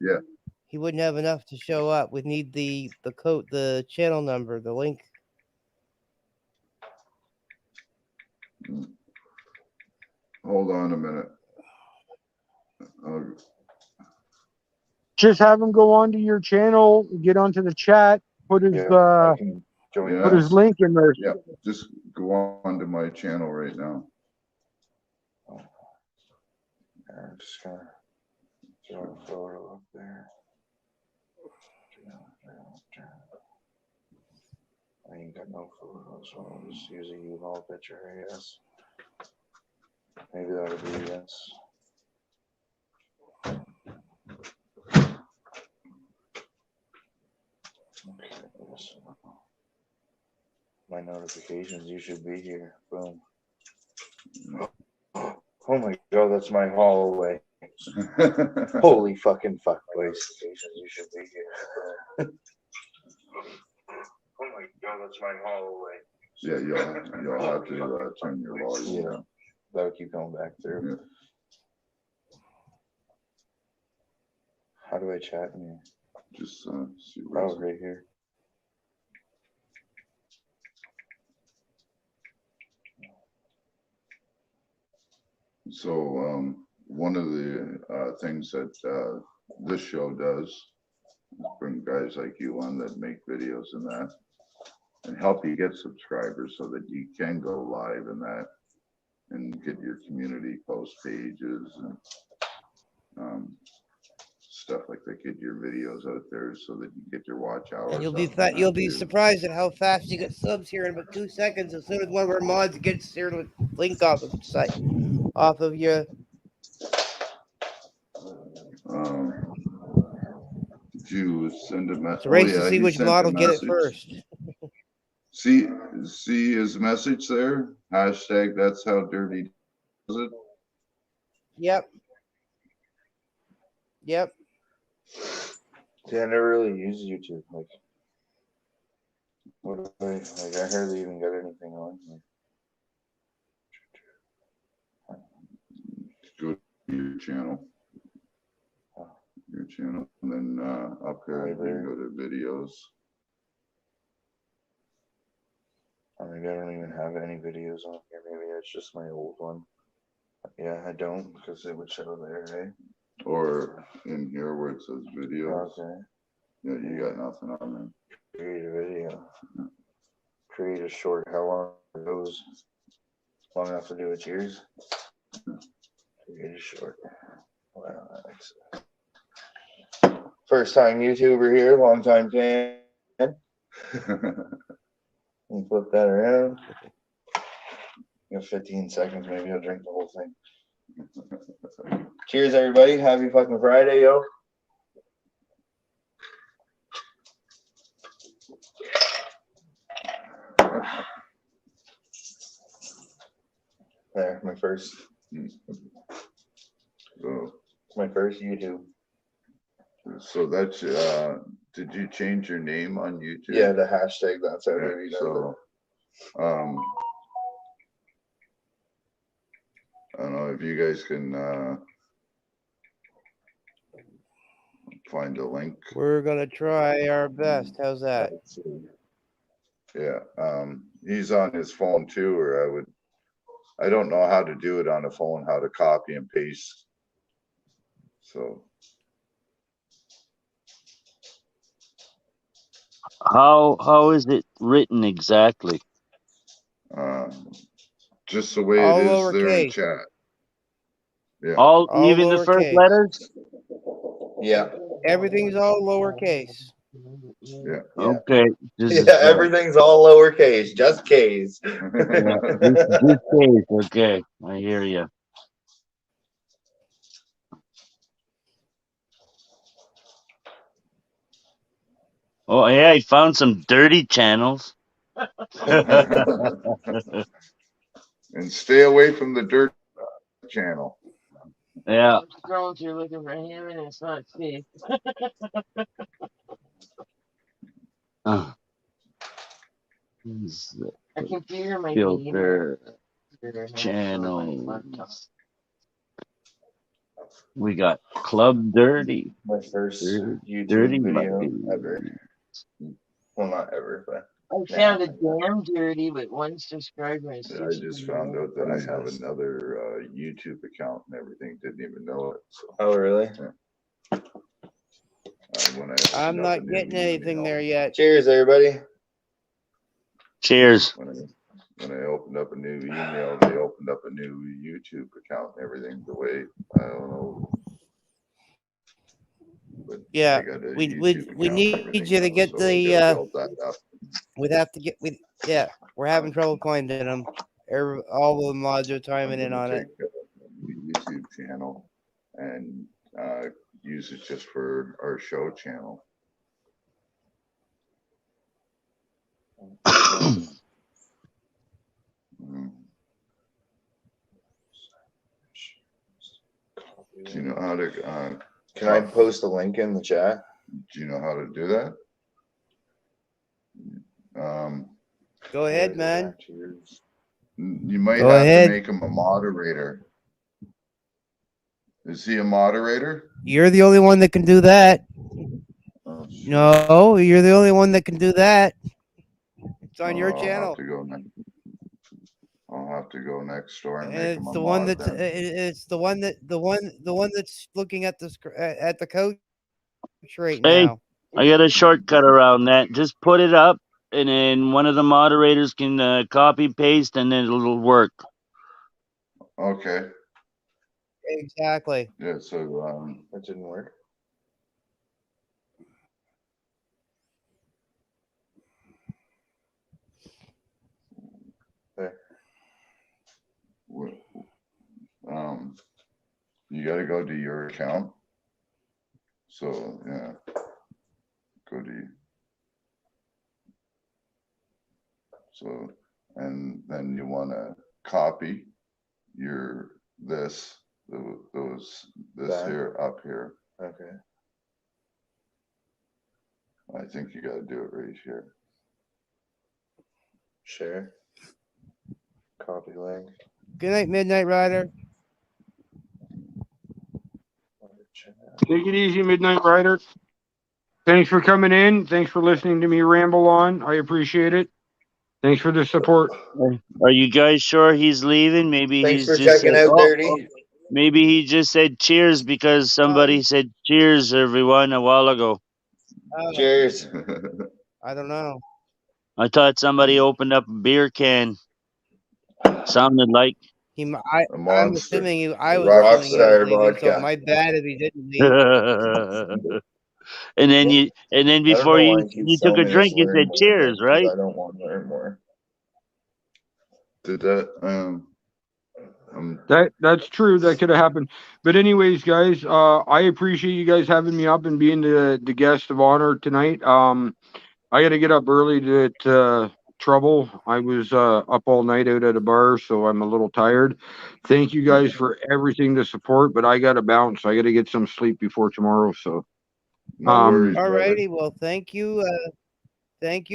Yeah. He wouldn't have enough to show up. We'd need the code, the channel number, the link. Hold on a minute. Just have him go onto your channel, get onto the chat, put his link in there. Yeah, just go on to my channel right now. I'm just gonna throw a photo up there. I ain't got no photos, so I'll just use a U-Haul picture, I guess. Maybe that'll be this. Okay, my notifications, you should be here. Boom. Oh my god, that's my hallway. Holy fucking fuck, boys. You should be here. Oh my god, that's my hallway. Yeah, you'll have to turn your volume down. That'll keep going back through. Yeah. How do I chat in here? Just see right here. So one of the things that this show does is bring guys like you on that make videos and that, and help you get subscribers so that you can go live and that, and get your community post pages and stuff like that. Get your videos out there so that you get your watch hours. And you'll be surprised at how fast you get subs here in about 2 seconds. As soon as one of our mods gets here to link off of site, off of your. Did you send a message? It's a race to see which mod will get it first. See his message there? Hashtag that's how Dirty does it. Yep. See, I never really use YouTube. What do I hardly even got anything on here. Go to your channel. Your channel, and then up here you can go to videos. Maybe I don't even have any videos on here. Maybe it's just my old one. Yeah, I don't because it would show there, right? Or in here where it says videos. Okay. Yeah, you got nothing on there. Create a video. Create a short. How long it goes? Long enough to do a cheers? Create a short. Wow, that makes sense. First time YouTuber here, long time fan. And flip that around. You have 15 seconds, maybe I'll drink the whole thing. Cheers, everybody. Happy fucking Friday, yo. There, my first. So, My first YouTube. so that's did you change your name on YouTube? Yeah, the hashtag. That's how everybody does so, I don't know if you guys can find a link. We're gonna try our best. How's that? Yeah, he's on his phone too, or I don't know how to do it on a phone, how to copy and paste. So How is it written exactly? just the way All it is there in lowercase. chat. Yeah. All All even the first lowercase. letters? Yeah. Everything's all lowercase. Yeah. Okay. Yeah, everything's all lowercase, just K's. Yeah, just case. Okay, I hear you. Oh yeah, I found some dirty channels. And stay away from the dirt channel. Yeah. Girls, you're looking for him, and it's not Steve. A computer might be Filter channels. We got Club Dirty. My first YouTube Dirty video Monkey. ever. Well, not ever, but I found it damn dirty, but one subscriber and Yeah, I just found out that I have another YouTube account and everything. Didn't even know it. So, oh, really? Yeah. When I'm not getting anything there yet. Cheers, everybody. Cheers. When I opened up a new email, they opened up a new YouTube account and everything. The way I don't know. But Yeah, I got a we YouTube account and need everything you to now, get so I gotta build that up. we'd have to get yeah, we're having trouble finding them. All the mods are chiming in on it. YouTube channel and use it just for our show channel. Do you know how to? Can I post a link in the chat? Do you know how to do that? Go ahead, man. You might Go have ahead. to make him a moderator. Is he a moderator? You're the only one that can do that. Oh, No, you're the only one that can do that. It's on your channel. I'll have to go next door and And make him it's a the one mod that's then. it's the one that's looking at the coach right Hey, now. I got a shortcut around that. Just put it up, and then one of the moderators can copy paste, and then it'll work. Okay. Exactly. Yeah. So that didn't work. There. You got to go to your account. So yeah, go to. So and then you want to copy this That. here up here. Okay. I think you got to do it right here. Share. Copy link. Good night, Midnight Rider. Take it easy, Midnight Rider. Thanks for coming in. Thanks for listening to me ramble on. I appreciate it. Thanks for the support. Are you guys sure he's leaving? Maybe Thanks he's for just checking said, out, Dirty. maybe he just said cheers because somebody said cheers, everyone, a while ago. Cheers. I don't know. I thought somebody opened up a beer can. Sounded like. I'm Monster. assuming I was Rockstar assuming he was leaving, so vodka. my bad if he didn't leave. And then before I don't know why you he keeps took a telling me drink, to you learn said more, cheers, but right? I don't want to learn more. Did that? That's true. That could have happened. But anyways, guys, I appreciate you guys having me up and being the guest of honor tonight. I got to get up early to trouble. I was up all night out at a bar, so I'm a little tired. Thank you guys for everything to support, but I got to bounce. I got to get some sleep before tomorrow. So, No worries, All brother. righty. Well, thank you,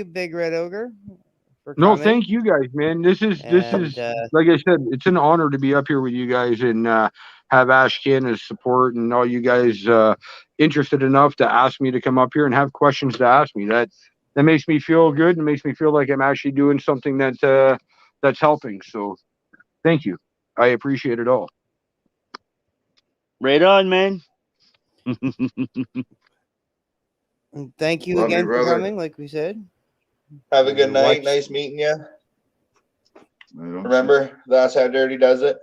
Big Red Ogre, for no, coming. thank you guys, man. This is like I said, it's an honor to be up here with you guys and have Ashkin as support and all you guys interested enough to ask me to come up here and have questions to ask me. That makes me feel good and makes me feel like I'm actually doing something that's helping. So, thank you. I appreciate it all. Right on, man. And thank you Love you, again for brother. coming, like we said. Have a good night. Watch- Nice meeting you. Remember, that's how Dirty does it.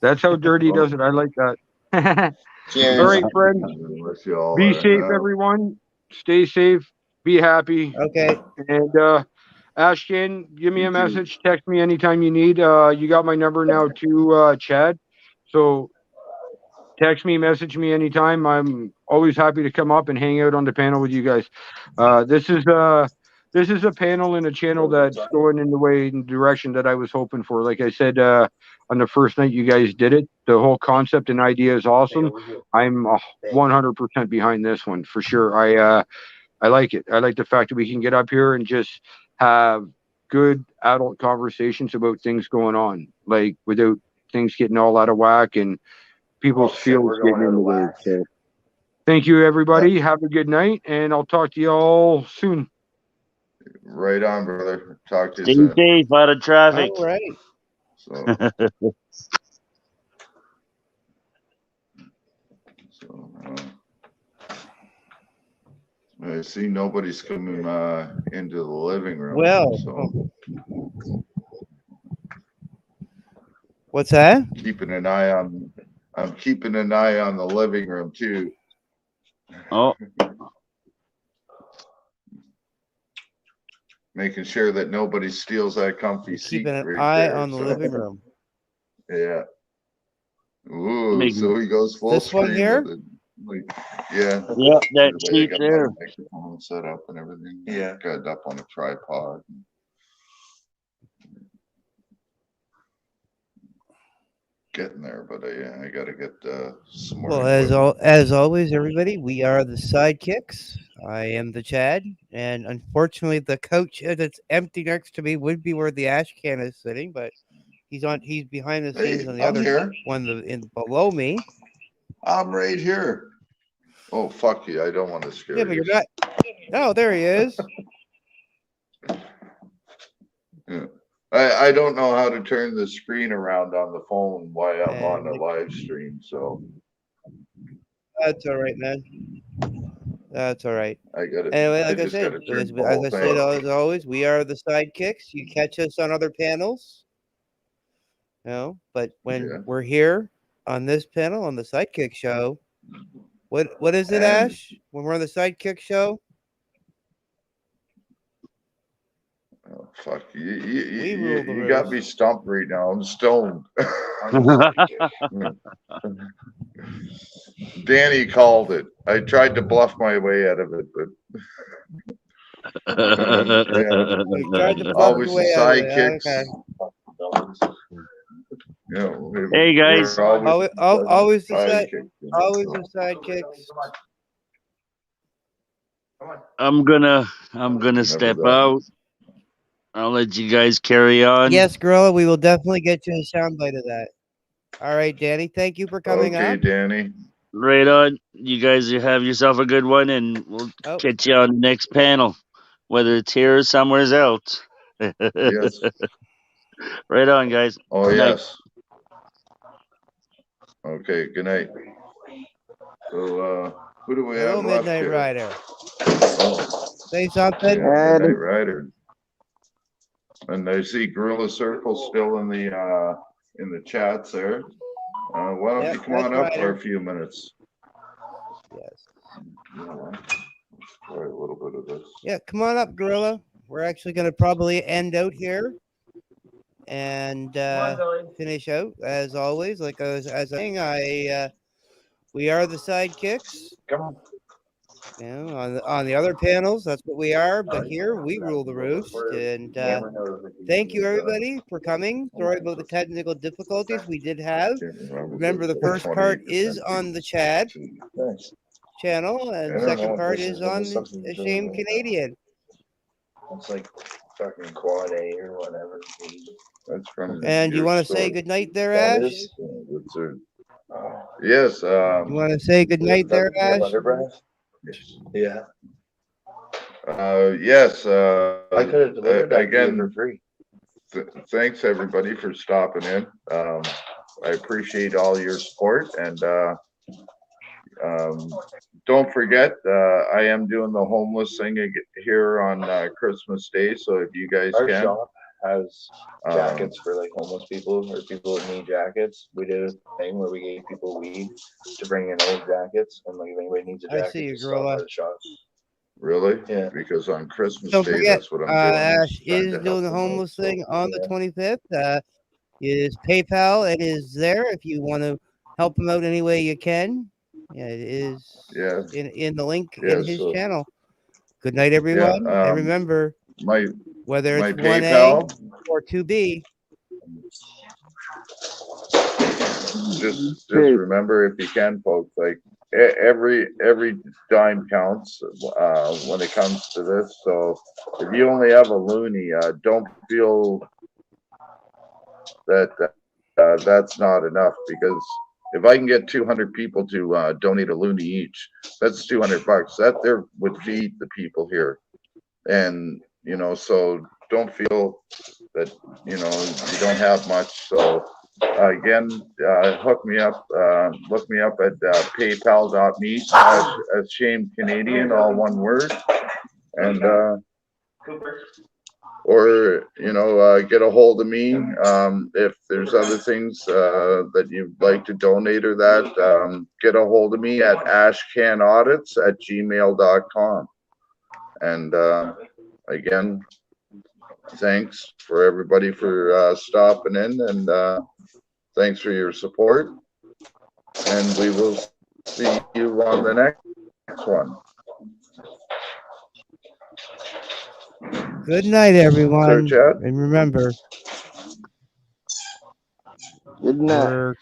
That's how Dirty does it. I like that. Cheers. All right, friends. Wish you all Be a- safe, everyone. Stay safe. Be happy. Okay. And Ashkin, give me You a too. message. Text me anytime you need. You got my number now too, Chad. So text me, message me anytime. I'm always happy to come up and hang out on the panel with you guys. This is a panel and a channel that's going in the direction that I was hoping for. Like I said, on the first night you guys did it, the whole concept and idea is awesome. I'm 100% behind this one for sure. I like it. I like the fact that we can get up here and just have good adult conversations about things going on, like without things getting all out of whack and people's feelings getting in the way. So, thank you, everybody. Have a good night, and I'll talk to you all soon. Right on, brother. Talk to you Stay soon. safe out of traffic. All right. I see nobody's coming into the living room. Well, so what's that? I'm keeping an eye on the living room too. Oh, Making sure that nobody steals that comfy seat. Keeping an right eye there, on the living room. Yeah. Ooh, Making- so he goes full This one screen here? with it. Like, yeah. yeah, that I seat got there. my microphone set up and everything. Yeah. Got it up on a tripod. Getting there, but I gotta get some more. Well, equipment. as always, everybody, we are the Sidekicks. I am the Chad, and unfortunately, the couch that's empty next to me would be where the ash can is sitting, but he's behind the scenes Hey, on the I'm other here. one below me. I'm right here. Oh, fuck you. I don't want to scare Yeah, you. but you're not. Oh, there he is. Yeah. I don't know how to turn the screen around on the phone while I'm on the live stream, so That's all right, man. That's all right. I got it. Anyway, like I just said, gotta turn as the whole I thing said, on. as always, we are the Sidekicks. You catch us on other panels, but when we're here on this panel on the Sidekick Show, what is it, And- Ash? When we're on the Sidekick Show, Oh, fuck We you! rule the You got roost. me stumped right now. I'm stoned. Danny called it. I tried to bluff my way out of it, but you tried to bluff always your the way out of it. sidekicks. Okay. Hey, guys. Always the sidekicks. always the Sidekicks. I'm gonna step out. I'll let you guys carry on. Yes, Gorilla, we will definitely get you a soundbite of that. All right, Danny. Thank you for coming Okay, up. Danny. Right on. You guys have yourself a good one, and we'll Oh. catch you on the next panel, whether it's here or somewhere else. Yes. Right on, guys. Oh, Good night. yes. Okay, good night. So, who do we Hello, have left Midnight here? Rider. Oh, Say something. yeah, Midnight Rider. And I see Gorilla Circle still in the chats there. Why don't Yep, you come on that's up for Ryder. a few minutes? Yes. You know what? Let's try a little bit of this. Yeah, come on up, Gorilla. We're actually going to probably end out here and finish out as always. Like as I was saying, we are the sidekicks. Come on. You know, on the other panels, that's what we are. But here we rule the roost. And thank you everybody for coming. Sorry about the technical difficulties we did have. Remember, the first part is on the Chad channel, and the second part is on the Shame Canadian. It's like fucking quad A or whatever. That's from. And you your want to store. say goodnight there, That Ash? is? What's her- Yes. You want to say goodnight there, Ash? Yeah. Yes. I could have delivered that to you again for free. Thanks everybody for stopping in. I appreciate all your support, and don't forget, I am doing the homeless thing here on Christmas Day. So if you guys Our can, shop has jackets for like homeless people or people that need jackets. We did a thing where we gave people weed to bring in old jackets, and like if anybody needs a I jacket, see you, just stop Gorilla. by the shop. really, Yeah. because on Christmas Don't Day, forget, that's what I'm doing. Ash trying is to help doing the them out. homeless So, thing on the yeah. 25th. His PayPal, it is there if you want to help him out any way you can. Yeah, it is yeah, in the link yeah. in his So channel. Good night, everyone. And remember, my whether my it's 1A PayPal. or 2B, Just remember, if you can, folks, like every dime counts when it comes to this. So if you only have a loony, don't feel that that's not enough, because if I can get 200 people to donate a loony each, that's $200. That there would feed the people here, and so don't feel that you don't have much. So again, look me up at paypal.me as Shame Canadian, all one word, and or get a hold of me if there's other things that you'd like to donate, or that get a hold of me at ashcanaudits@gmail.com. And again, thanks for everybody for stopping in, and thanks for your support, and we will see you on the next one. good night, everyone. Chad? And remember, Good night. we're